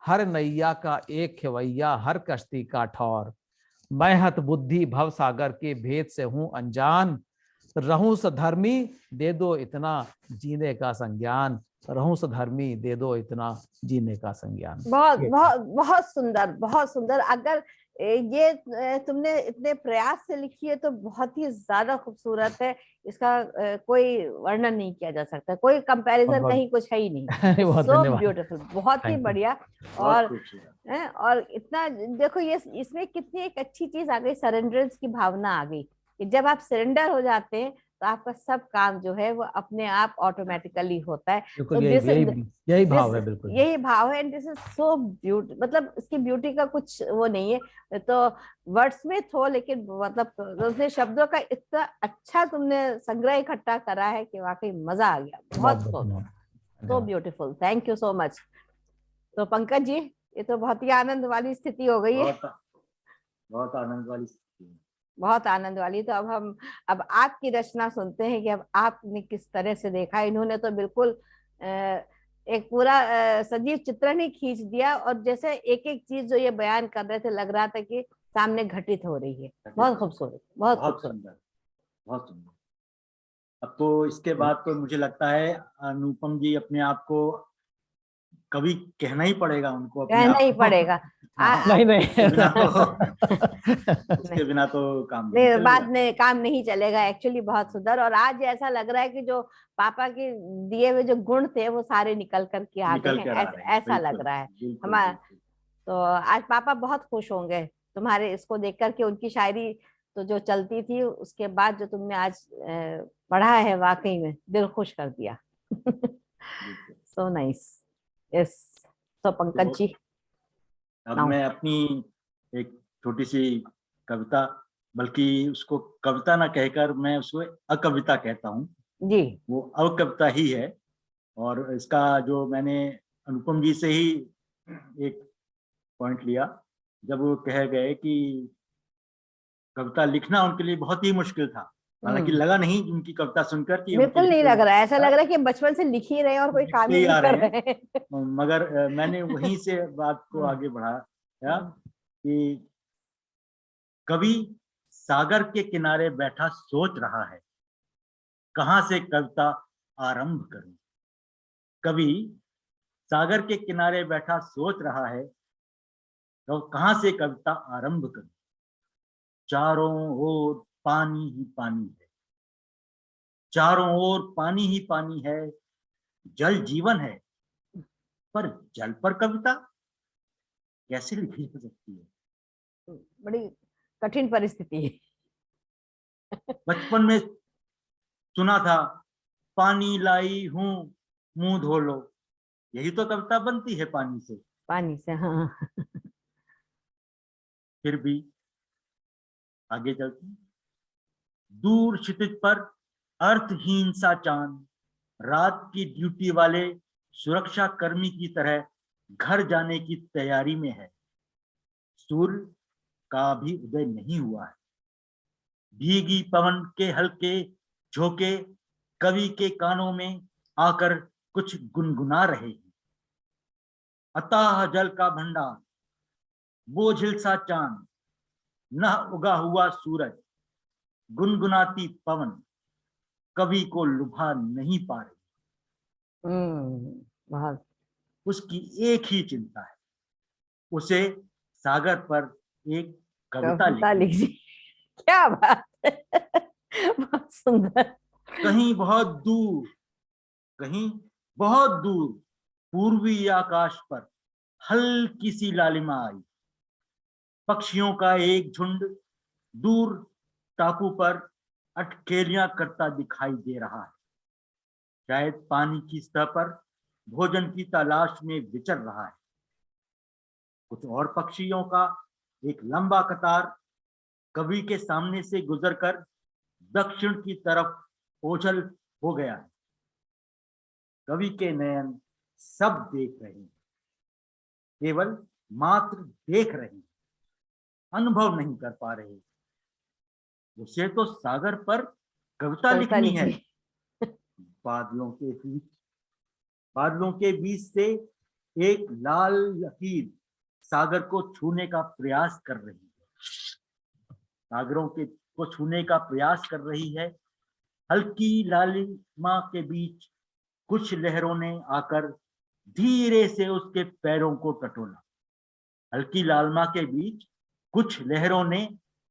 हर नैया का एक खेवैया हर कश्ती का ठौर। मैं हत बुद्धि भव सागर के भेद से हूं अनजान, रहूं सधर्मी दे दो इतना जीने का संज्ञान। रहूं सधर्मी दे दो इतना जीने का संज्ञान। बहुत बहुत बहुत सुंदर, बहुत सुंदर। अगर ये तुमने इतने प्रयास से लिखी है तो बहुत ही ज्यादा खूबसूरत है। इसका कोई वर्णन नहीं किया जा सकता, कोई कंपैरिजन कहीं कुछ है ही नहीं। बहुत सो धन्यवाद। ब्यूटीफुल, बहुत ही Thank you. बढ़िया। और इतना देखो, ये इसमें कितनी एक अच्छी चीज आ गई, सरेंडरेंस की भावना आ गई कि जब आप सरेंडर हो जाते हैं तो आपका सब काम जो है वो अपने आप ऑटोमेटिकली होता है। बिल्कुल, तो यही भाव है। बिल्कुल यही भाव है। And this is so beauty, मतलब इसकी ब्यूटी का कुछ वो नहीं है। तो वर्ड्स में थो, लेकिन मतलब उसने शब्दों का इतना अच्छा तुमने संग्रह इकट्ठा करा है कि वाकई मजा आ गया। बहुत so beautiful. Thank you so much. तो पंकज जी, ये तो बहुत ही आनंद वाली स्थिति हो गई है। बहुत आनंद वाली स्थिति है। बहुत आनंद वाली। तो अब आपकी रचना सुनते हैं कि अब आपने किस तरह से देखा। इन्होंने तो बिल्कुल एक पूरा सजीव चित्रण ही खींच दिया, और जैसे एक एक चीज जो ये बयान कर रहे थे लग रहा था कि सामने घटित हो रही है। बहुत खूबसूरत, बहुत खूबसूरत, बहुत सुंदर। अब तो इसके बाद तो मुझे लगता है अनुपम जी अपने आप को कभी कहना ही पड़ेगा, उनको अपने कहना आप ही पड़ेगा। नहीं उसके बिना तो काम नहीं, बाद में काम नहीं चलेगा। एक्चुअली बहुत सुंदर। और आज ऐसा लग रहा है कि जो पापा के दिए हुए जो गुण थे वो सारे निकल करके आ गए हैं, ऐसा लग रहा है हमारा। तो आज पापा बहुत खुश होंगे तुम्हारे इसको देख करके। उनकी शायरी तो जो चलती थी, उसके बाद जो तुमने आज पढ़ा है, वाकई में दिल खुश कर दिया। So nice. यस। तो पंकज जी, अब मैं अपनी एक छोटी सी कविता, बल्कि उसको कविता ना कहकर मैं उसको अकविता कहता हूँ जी। वो अकविता ही है। और इसका जो मैंने अनुपम जी से ही एक पॉइंट लिया, जब वो कह गए कि कविता लिखना उनके लिए बहुत ही मुश्किल था। हालांकि लगा नहीं उनकी कविता सुनकर कि बिल्कुल नहीं लग रहा है। ऐसा लग रहा है कि बचपन से लिख ही रहे और कोई काम ही नहीं कर रहे हैं। मगर मैंने वहीं से बात को आगे बढ़ाया कि कवि सागर के किनारे बैठा सोच रहा है, कहां से कविता आरंभ करूं। कवि सागर के किनारे बैठा सोच रहा है, तो कहां से कविता आरंभ करूं। चारों ओर पानी ही पानी है, चारों ओर पानी ही पानी है, जल जीवन है, पर जल पर कविता कैसे लिखी जा सकती है। बड़ी कठिन परिस्थिति है। बचपन में सुना था, पानी लाई हूं मुंह धो लो, यही तो कविता बनती है पानी से। पानी से, हाँ। फिर भी आगे चलते, दूर क्षितिज पर अर्थहीन सा चांद, रात की ड्यूटी वाले सुरक्षा कर्मी की तरह घर जाने की तैयारी में है। सूर्य का भी उदय नहीं हुआ है। भीगी पवन के हल्के झोंके कवि के कानों में आकर कुछ गुनगुना रहे हैं। अथाह जल का भंडार, बोझिल सा चांद, न उगा हुआ सूरज, गुनगुनाती पवन, कवि को लुभा नहीं पा रही। बहुत। उसकी एक ही चिंता है, उसे सागर पर एक कविता लिखी। क्या बात है। बहुत सुंदर। कहीं बहुत दूर, कहीं बहुत दूर पूर्वी आकाश पर हल्की सी लालिमा आई। पक्षियों का एक झुंड दूर टापू पर अटखेलियां करता दिखाई दे रहा है। शायद पानी की सतह पर भोजन की तलाश में विचर रहा है। कुछ और पक्षियों का एक लंबा कतार कवि के सामने से गुजरकर दक्षिण की तरफ ओझल हो गया है। कवि के नयन सब देख रहे हैं, केवल मात्र देख रहे हैं, अनुभव नहीं कर पा रहे। उसे तो सागर पर कविता लिखनी है। बादलों के बीच से एक लाल लकीर सागर को छूने का प्रयास कर रही है। को छूने का प्रयास कर रही है। हल्की लालिमा के बीच कुछ लहरों ने आकर धीरे से उसके पैरों को टटोला। हल्की लालिमा के बीच कुछ लहरों ने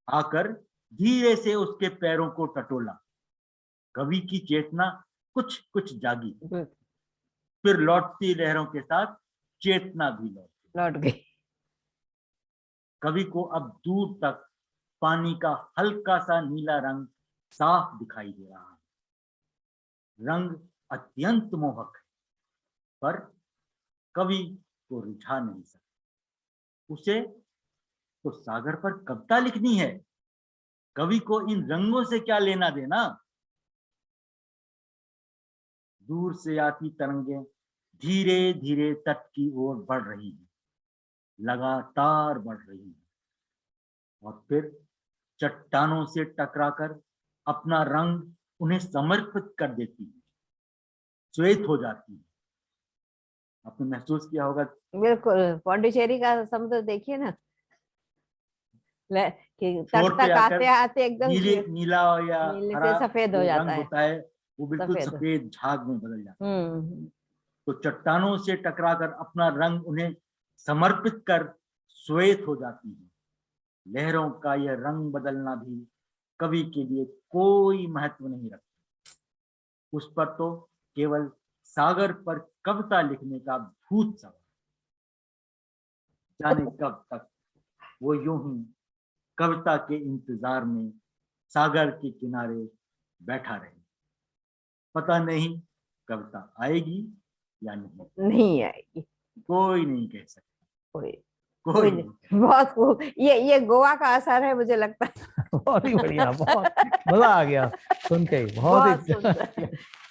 आकर धीरे से उसके पैरों को टटोला। कवि की चेतना कुछ कुछ जागी, फिर लौटती लहरों के साथ चेतना भी लौट गई। कवि को अब दूर तक पानी का हल्का सा नीला रंग साफ दिखाई दे रहा है। रंग अत्यंत मोहक है, पर कवि को रिझा नहीं सकता। उसे तो सागर पर कविता लिखनी है, कवि को इन रंगों से क्या लेना देना। दूर से आती तरंगें धीरे धीरे तट की ओर बढ़ रही हैं, लगातार बढ़ रही हैं, और फिर चट्टानों से टकराकर अपना रंग उन्हें समर्पित कर देती है, श्वेत हो जाती है। आपने महसूस किया होगा। बिल्कुल, पौंडीचेरी का समुद्र देखिए ना, कि तट तक आते आते एकदम नीला या नीले हरा से सफेद हो जाता है। होता है, वो बिल्कुल सफेद झाग में बदल जाता है। तो चट्टानों से टकराकर अपना रंग उन्हें समर्पित कर श्वेत हो जाती है। लहरों का यह रंग बदलना भी कवि के लिए कोई महत्व नहीं रखता। उस पर तो केवल सागर पर कविता लिखने का भूत सवार। जाने कब तक वो यूं ही कविता के इंतजार में सागर के किनारे बैठा रहे। पता नहीं कविता आएगी या नहीं आएगी, कोई नहीं कह सकता। कोई नहीं। बहुत ये गोवा का असर है, मुझे लगता है। बहुत ही बढ़िया, बहुत मजा आ गया सुन के। बहुत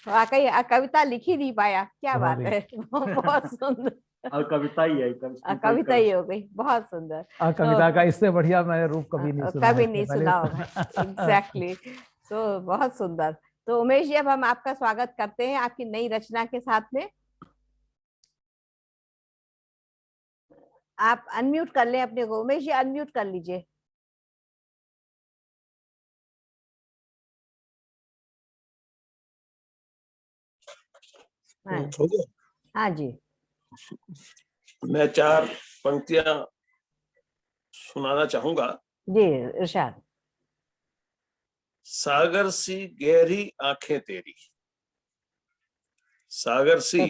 वाकई कविता लिख ही नहीं पाया, क्या बात है। बहुत सुंदर। और कविता ही है, कविता ही हो गई। बहुत सुंदर। कविता का इससे बढ़िया मैं रूप कभी नहीं सुना होगा। एग्जैक्टली। तो बहुत सुंदर। तो उमेश जी, अब हम आपका स्वागत करते हैं आपकी नई रचना के साथ में। आप अनम्यूट कर लें अपने को। उमेश जी, अनम्यूट कर लीजिए। हाँ जी। मैं 4 पंक्तियां सुनाना चाहूंगा। जी, इरशाद। सागर सी गहरी आंखें तेरी, सागर सी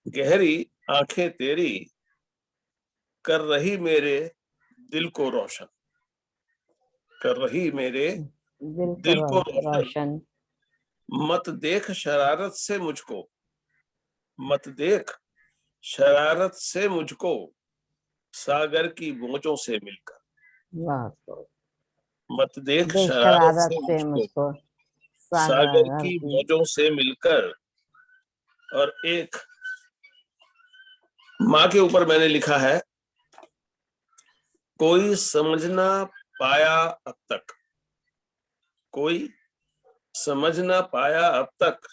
गहरी आंखें तेरी, कर रही मेरे दिल को रोशन, कर रही मेरे दिल को रोशन। मत देख शरारत से मुझको, मत देख शरारत से मुझको, सागर की मौजों से मिलकर। मत देख शरारत से मुझको, सागर की मौजों से मिलकर। और एक माँ के ऊपर मैंने लिखा है, कोई समझ ना पाया अब तक, कोई समझ ना पाया अब तक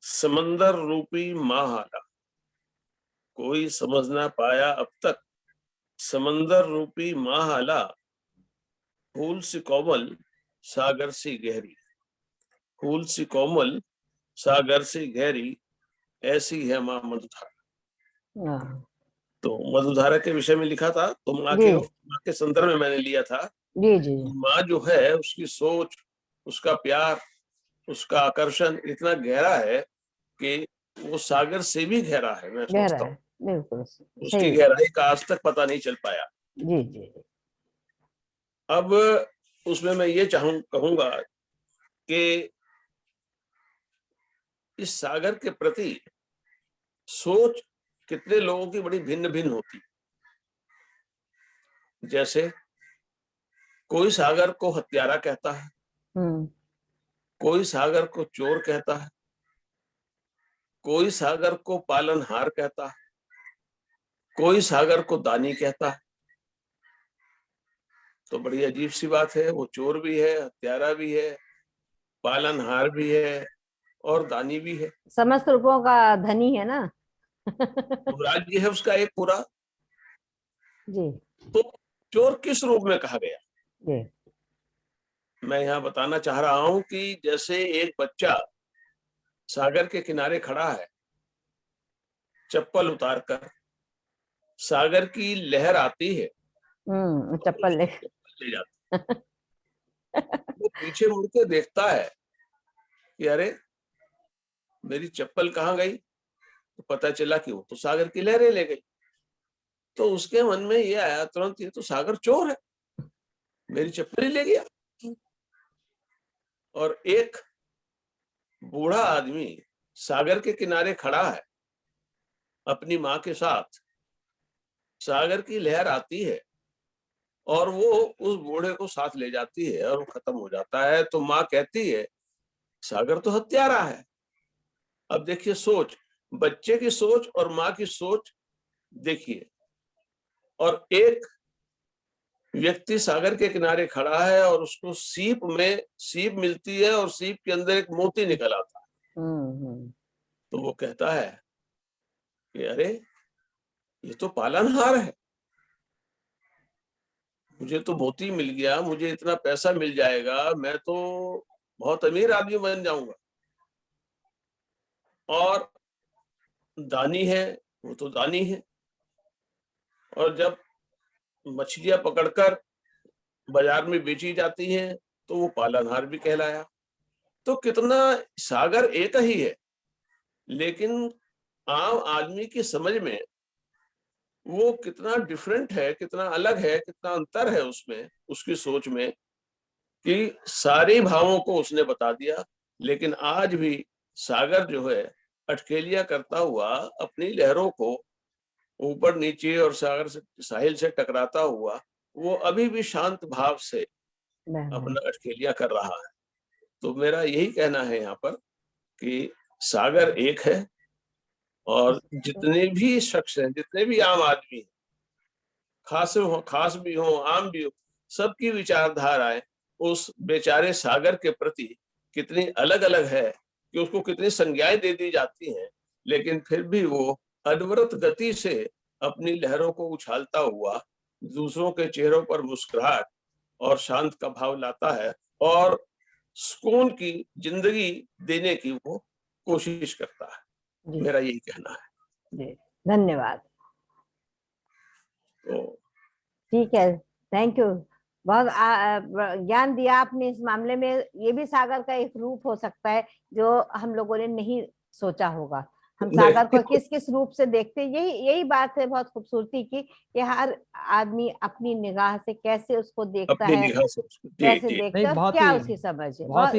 समंदर रूपी माहाला। कोई समझ ना पाया अब तक समंदर रूपी माहाला। फूल सी कोमल सागर सी गहरी। फूल सी कोमल सागर सी गहरी, ऐसी है माँ मधुधारा। हाँ, तो मधुधारा के विषय में लिखा था, तो माँ जी के संदर्भ में मैंने लिया था। जी जी माँ जो है उसकी सोच, उसका प्यार, उसका आकर्षण इतना गहरा है कि वो सागर से भी गहरा है। मैं गहरा सोचता है, हूँ बिल्कुल उसकी सही। गहराई का आज तक पता नहीं चल पाया। जी जी अब उसमें मैं ये कहूंगा कि इस सागर के प्रति सोच कितने लोगों की बड़ी भिन्न भिन्न होती। जैसे कोई सागर को हत्यारा कहता है, हम्म कोई सागर को चोर कहता है, कोई सागर को पालनहार कहता है, कोई सागर को दानी कहता है। तो बड़ी अजीब सी बात है, वो चोर भी है, हत्यारा भी है, पालनहार भी है और दानी भी है। समस्त रूपों का धनी है ना। तो राज्य है उसका एक पूरा। जी तो चोर किस रूप में कहा गया? जी मैं यहाँ बताना चाह रहा हूं कि जैसे एक बच्चा सागर के किनारे खड़ा है, चप्पल उतारकर, सागर की लहर आती है, चप्पल ले। ले जाती है। वो पीछे मुड़ के देखता है कि अरे मेरी चप्पल कहाँ गई, तो पता चला कि वो तो सागर की लहरें ले गई। तो उसके मन में ये आया तुरंत, ये तो सागर चोर है, मेरी चप्पल ही ले गया। और एक बूढ़ा आदमी सागर के किनारे खड़ा है अपनी माँ के साथ, सागर की लहर आती है और वो उस बूढ़े को साथ ले जाती है और वो खत्म हो जाता है। तो माँ कहती है सागर तो हत्यारा है। अब देखिए सोच, बच्चे की सोच और माँ की सोच देखिए। और एक व्यक्ति सागर के किनारे खड़ा है और उसको सीप मिलती है और सीप के अंदर एक मोती निकल आता है। हम्म। तो वो कहता है कि अरे ये तो पालनहार है, मुझे तो मोती मिल गया, मुझे इतना पैसा मिल जाएगा, मैं तो बहुत अमीर आदमी बन जाऊंगा। और दानी है, वो तो दानी है। और जब मछलियां पकड़कर बाजार में बेची जाती हैं तो वो पालनहार भी कहलाया। तो कितना सागर एक ही है, लेकिन आम आदमी की समझ में वो कितना डिफरेंट है, कितना अलग है, कितना अंतर है उसमें, उसकी सोच में, कि सारे भावों को उसने बता दिया। लेकिन आज भी सागर जो है अटकेलियां करता हुआ अपनी लहरों को ऊपर नीचे और सागर से साहिल से टकराता हुआ वो अभी भी शांत भाव से बहन अपना अटकेलियां कर रहा है। तो मेरा यही कहना है यहाँ पर कि सागर एक है और जितने भी शख्स हैं, जितने भी आम आदमी हैं, खास भी हो, आम भी हो, सबकी विचारधाराएं उस बेचारे सागर के प्रति कितनी अलग अलग है कि उसको कितनी संज्ञाएं दे दी जाती हैं, लेकिन फिर भी वो अनवरत गति से अपनी लहरों को उछालता हुआ दूसरों के चेहरों पर मुस्कुराहट और शांत का भाव लाता है और सुकून की जिंदगी देने की वो कोशिश करता है। जी मेरा यही कहना है। जी धन्यवाद। तो ठीक है, थैंक यू। बहुत ज्ञान दिया आपने इस मामले में। ये भी सागर का एक रूप हो सकता है जो हम लोगों ने नहीं सोचा होगा। हम सागर को किस किस रूप से देखते हैं, यही यही बात है बहुत खूबसूरती की कि हर आदमी अपनी निगाह से कैसे उसको देखता अपनी है, निगाह से जी कैसे जी देखते नहीं, हैं और क्या उसकी समझ है। बहुत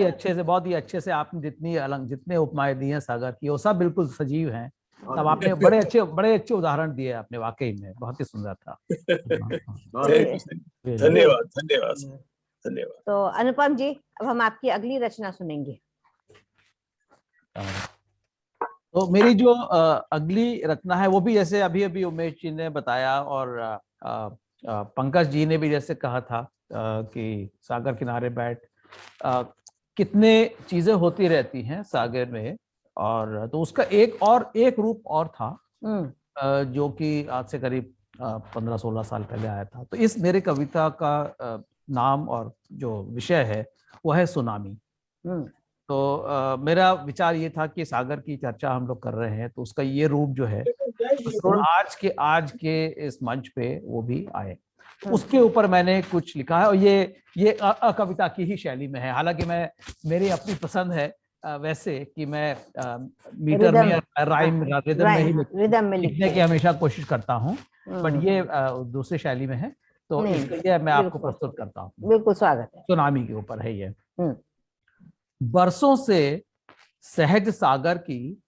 ही अच्छे से आपने जितने उपमाएं दी हैं सागर की, वो सब बिल्कुल सजीव हैं। सब आपने बड़े अच्छे उदाहरण दिए आपने, वाकई में बहुत ही सुंदर था। चलिए जी। धन्यवाद धन्यवाद धन्यवाद। तो अनुपम जी, अब हम आपकी अगली रचना सुनेंगे। तो मेरी जो अगली रचना है वो भी जैसे अभी अभी उमेश जी ने बताया और पंकज जी ने भी जैसे कहा था कि सागर किनारे बैठ, कितने चीजें होती रहती हैं सागर में। और तो उसका एक रूप और था जो कि आज से करीब 15-16 साल पहले आया था। तो इस मेरे कविता का नाम और जो विषय है वो है सुनामी। तो मेरा विचार ये था कि सागर की चर्चा हम लोग कर रहे हैं तो उसका ये रूप जो है जरूर आज के इस मंच पे वो भी आए। उसके ऊपर मैंने कुछ लिखा है और ये कविता की ही शैली में है। हालांकि मैं मेरी अपनी पसंद है वैसे कि मैं मीटर में या राइम रिदम में ही लिखने की हमेशा कोशिश करता हूँ, बट ये दूसरी शैली में है तो इसके लिए मैं आपको प्रस्तुत करता हूँ। बिल्कुल स्वागत है। सुनामी के ऊपर है ये। बरसों से सहज सागर की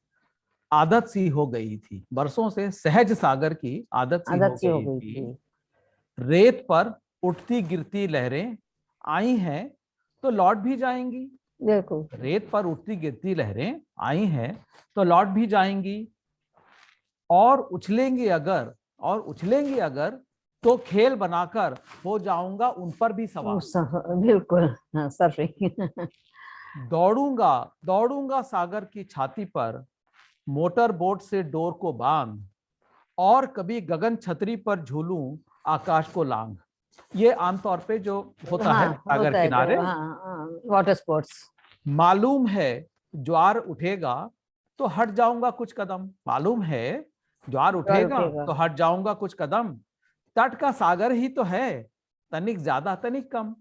आदत सी हो गई थी। बरसों से सहज सागर की आदत सी हो गई थी। रेत पर उठती गिरती लहरें आई हैं तो लौट भी जाएंगी। बिल्कुल, रेत पर उठती गिरती लहरें आई हैं तो लौट भी जाएंगी। और उछलेंगी अगर तो खेल बनाकर हो जाऊंगा उन पर भी सवार। बिल्कुल सर्फिंग। दौड़ूंगा सागर की छाती पर मोटर बोट से डोर को बांध और कभी गगन छतरी पर झूलूं आकाश को लांग। ये आमतौर पे जो होता है सागर किनारे वाटर स्पोर्ट्स। मालूम है ज्वार उठेगा तो हट जाऊंगा कुछ कदम। मालूम है ज्वार उठेगा तो हट जाऊंगा कुछ कदम। तट का सागर ही तो है तनिक ज्यादा तनिक कम।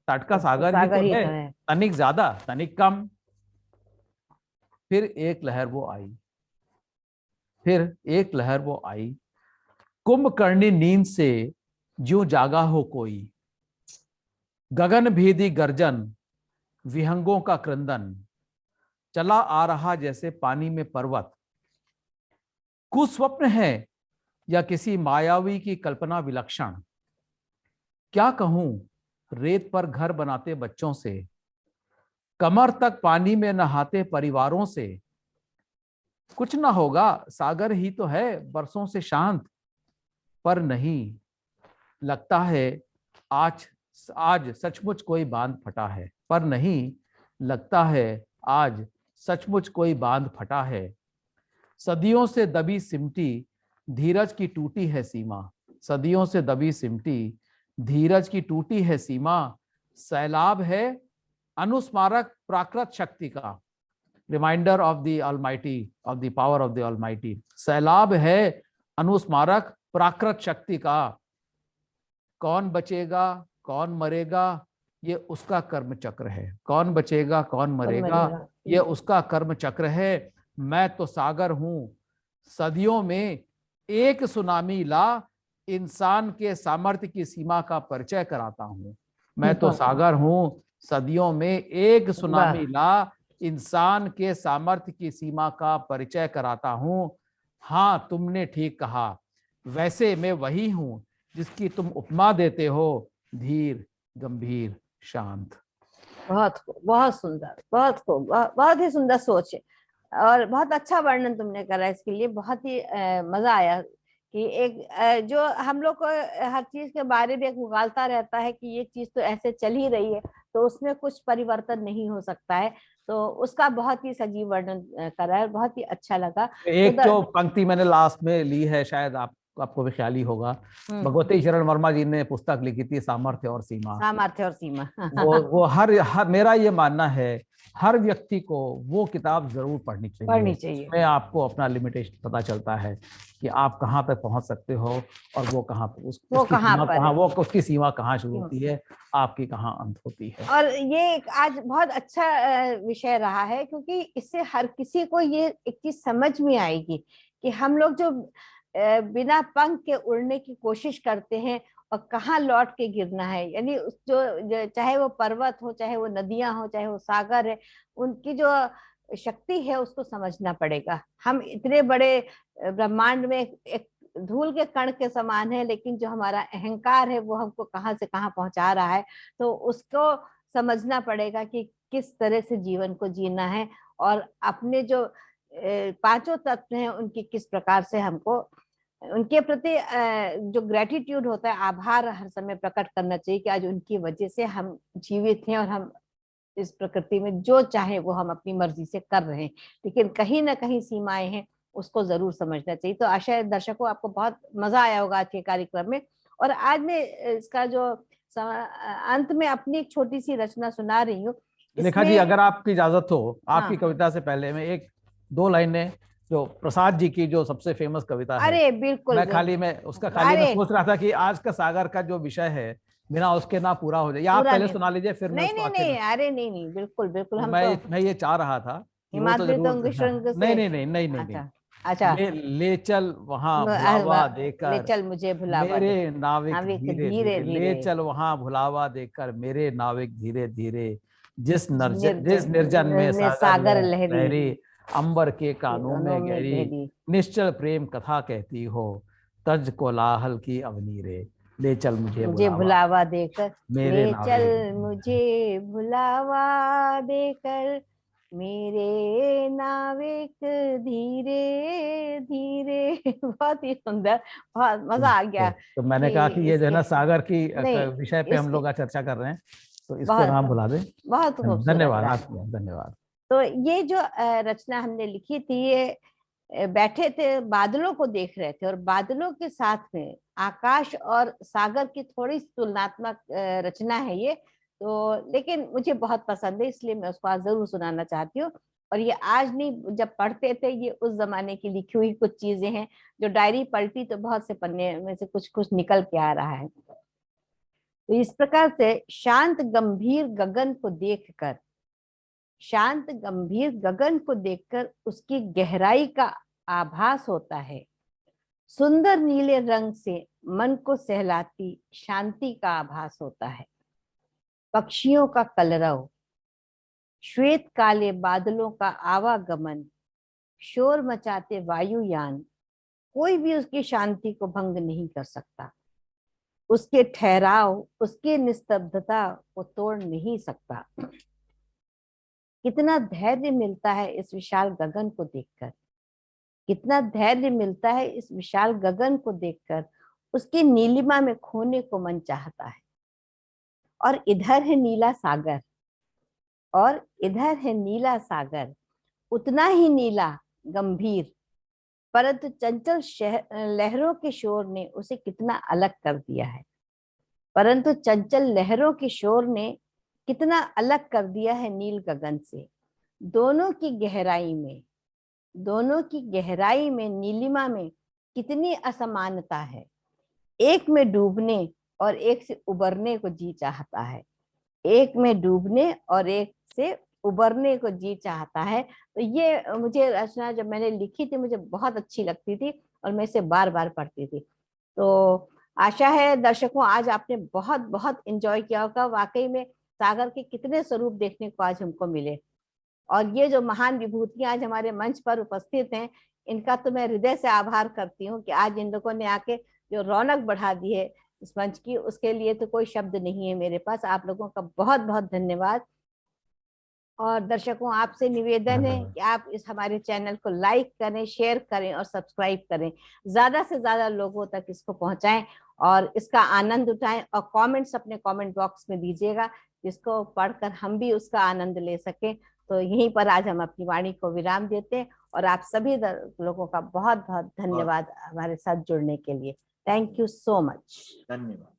तट का सागर ही तो है तनिक ज्यादा तनिक कम। फिर एक लहर वो आई कुंभकर्णी नींद से ज्यों जागा हो कोई। गगन भेदी गर्जन विहंगों का क्रंदन चला आ रहा जैसे पानी में पर्वत। कुस्वप्न है या किसी मायावी की कल्पना विलक्षण। क्या कहूं रेत पर घर बनाते बच्चों से कमर तक पानी में नहाते परिवारों से। कुछ ना होगा सागर ही तो है बरसों से शांत। पर नहीं लगता है आज सचमुच कोई बांध फटा है। पर नहीं लगता है आज सचमुच कोई बांध फटा है। सदियों से दबी सिमटी धीरज की टूटी है सीमा। सदियों से दबी सिमटी धीरज की टूटी है सीमा। सैलाब है अनुस्मारक प्राकृत शक्ति का। Reminder of the Almighty of the power of the Almighty. सैलाब है अनुस्मारक प्राकृत शक्ति का। कौन बचेगा कौन मरेगा ये उसका कर्म चक्र है। कौन बचेगा कौन मरेगा ये उसका कर्म चक्र है। मैं तो सागर हूं सदियों में एक सुनामी ला इंसान के सामर्थ्य की सीमा का परिचय कराता हूं। मैं तो सागर हूं सदियों में एक सुनामी ला इंसान के सामर्थ्य की सीमा का परिचय कराता हूं। हाँ तुमने ठीक कहा वैसे मैं वही हूं जिसकी तुम उपमा देते हो धीर गंभीर शांत। बहुत सुंदर, बहुत ही सुंदर सोच है और बहुत अच्छा वर्णन तुमने करा इसके लिए। बहुत ही मजा आया कि एक जो हम लोग को हर चीज के बारे में एक उगालता रहता है कि ये चीज तो ऐसे चल ही रही है तो उसमें कुछ परिवर्तन नहीं हो सकता है। तो उसका बहुत ही सजीव वर्णन करा है, बहुत ही अच्छा लगा। एक जो पंक्ति मैंने लास्ट में ली है शायद आपको भी ख्याल ही होगा। भगवती शरण वर्मा जी ने पुस्तक लिखी थी सामर्थ्य और सीमा। वो हर मेरा ये मानना है हर व्यक्ति को वो किताब जरूर पढ़नी चाहिए। मैं आपको अपना लिमिटेशन पता चलता है कि आप कहाँ तक पहुंच सकते हो और वो कहाँ उसकी सीमा कहाँ शुरू होती है आपकी कहाँ अंत होती है। और ये आज बहुत अच्छा विषय रहा है क्योंकि इससे हर किसी को ये एक चीज समझ में आएगी कि हम लोग जो बिना पंख के उड़ने की कोशिश करते हैं और कहाँ लौट के गिरना है। यानी जो चाहे वो पर्वत हो चाहे वो नदियां हो चाहे वो सागर है उनकी जो शक्ति है उसको समझना पड़ेगा। हम इतने बड़े ब्रह्मांड में एक धूल के कण के समान है लेकिन जो हमारा अहंकार है वो हमको कहाँ से कहाँ पहुंचा रहा है। तो उसको समझना पड़ेगा कि किस तरह से जीवन को जीना है और अपने जो पांचों तत्व हैं उनकी किस प्रकार से हमको उनके प्रति जो ग्रेटिट्यूड होता है आभार हर समय प्रकट करना चाहिए कि आज उनकी वजह से हम जीवित हैं और हम इस प्रकृति में जो चाहे वो हम अपनी मर्जी से कर रहे हैं, लेकिन कहीं ना कहीं सीमाएं हैं, उसको जरूर समझना चाहिए। तो आशा है दर्शकों आपको बहुत मजा आया होगा आज के कार्यक्रम में। और आज मैं इसका जो अंत में अपनी एक छोटी सी रचना सुना रही हूँ। लेखा जी, अगर आपकी इजाजत हो, आपकी हाँ। कविता से पहले मैं एक दो लाइनें जो प्रसाद जी की जो सबसे फेमस कविता है, अरे बिल्कुल, मैं सोच रहा था कि आज का सागर का जो विषय है बिना उसके ना पूरा हो जाए, या आप पूरा पहले नहीं, सुना लीजिए फिर मैं नहीं उसको नहीं आखिर नहीं, में। अरे नहीं नहीं, बिल्कुल बिल्कुल, हम तो मैं ये चाह रहा था कि वो तो हिमाद्री जरूर, तुंग शृंग से। नहीं नहीं नहीं नहीं नहीं नहीं, अच्छा अच्छा, ले चल वहां भुलावा ले देकर चल मुझे भुलावा दे, मेरे नाविक नाविक धीरे धीरे धीरे, धीरे, ले चल वहां भुलावा देकर मेरे नाविक धीरे धीरे, जिस निर्जन में निर्जन सागर सागर लहरी, लहरी, अंबर के कानों कानों में में गहरी, गहरी, निश्चल प्रेम कथा कहती हो, तज कोलाहल की अवनी रे, ले चल मुझे मुझे भुलावा भुलावा देकर, मेरे ले चल नाविक। मुझे भुलावा देकर मेरे नाविक धीरे धीरे। बहुत ही सुंदर, बहुत मजा आ गया तो मैंने कहा कि कि ये जो है इसके, ना सागर की नहीं विषय पे हम इसके लोग आज चर्चा कर रहे हैं, तो इसको बहुत नाम भुला दें। बहुत खूबसूरत धन्यवाद था। आपका, धन्यवाद। तो ये जो रचना हमने लिखी थी, ये बैठे थे, बादलों को देख रहे थे, और बादलों के साथ में आकाश और सागर की थोड़ी तुलनात्मक रचना है ये तो, लेकिन मुझे बहुत पसंद है, इसलिए मैं उसको आज जरूर सुनाना चाहती हूँ। और ये आज नहीं, जब पढ़ते थे, ये उस जमाने की लिखी हुई कुछ चीजें हैं, जो डायरी पलटी तो बहुत से पन्ने में से कुछ कुछ निकल के आ रहा है। तो इस प्रकार से, शांत गंभीर गगन को देखकर, शांत गंभीर गगन को देखकर उसकी गहराई का आभास होता है। सुंदर नीले रंग से मन को सहलाती शांति का आभास होता है। पक्षियों का कलरव, श्वेत काले बादलों का आवागमन, शोर मचाते वायुयान, कोई भी उसकी शांति को भंग नहीं कर सकता। उसके ठहराव, उसकी निस्तब्धता को तोड़ नहीं सकता। कितना धैर्य मिलता है इस विशाल गगन को देखकर, कितना धैर्य मिलता है इस विशाल गगन को देखकर, उसकी नीलिमा में खोने को मन चाहता है। और इधर है नीला सागर, और इधर है नीला सागर, उतना ही नीला, गंभीर, परंतु चंचल लहरों के शोर ने उसे कितना अलग कर दिया है। परंतु चंचल लहरों के शोर ने कितना अलग कर दिया है नील गगन से। दोनों की गहराई में, दोनों की गहराई में, नीलिमा में कितनी असमानता है। एक में डूबने और एक से उबरने को जी चाहता है, एक में डूबने और एक से उबरने को जी चाहता है। तो ये मुझे रचना जब मैंने लिखी थी, मुझे बहुत अच्छी लगती थी और मैं इसे बार बार पढ़ती थी। तो आशा है दर्शकों आज आपने बहुत बहुत एंजॉय किया होगा। वाकई में सागर के कितने स्वरूप देखने को आज हमको मिले, और ये जो महान विभूतियां आज हमारे मंच पर उपस्थित हैं, इनका तो मैं हृदय से आभार करती हूँ कि आज इन लोगों ने आके जो रौनक बढ़ा दी है इस मंच की, उसके लिए तो कोई शब्द नहीं है मेरे पास। आप लोगों का बहुत बहुत धन्यवाद। और दर्शकों आपसे निवेदन है कि आप इस हमारे चैनल को लाइक करें, शेयर करें और सब्सक्राइब करें, ज्यादा से ज्यादा लोगों तक इसको पहुंचाएं और इसका आनंद उठाएं। और कमेंट्स अपने कमेंट बॉक्स में दीजिएगा, जिसको पढ़कर हम भी उसका आनंद ले सकें। तो यहीं पर आज हम अपनी वाणी को विराम देते हैं, और आप सभी लोगों का बहुत बहुत धन्यवाद हमारे साथ जुड़ने के लिए। Thank you so much. धन्यवाद।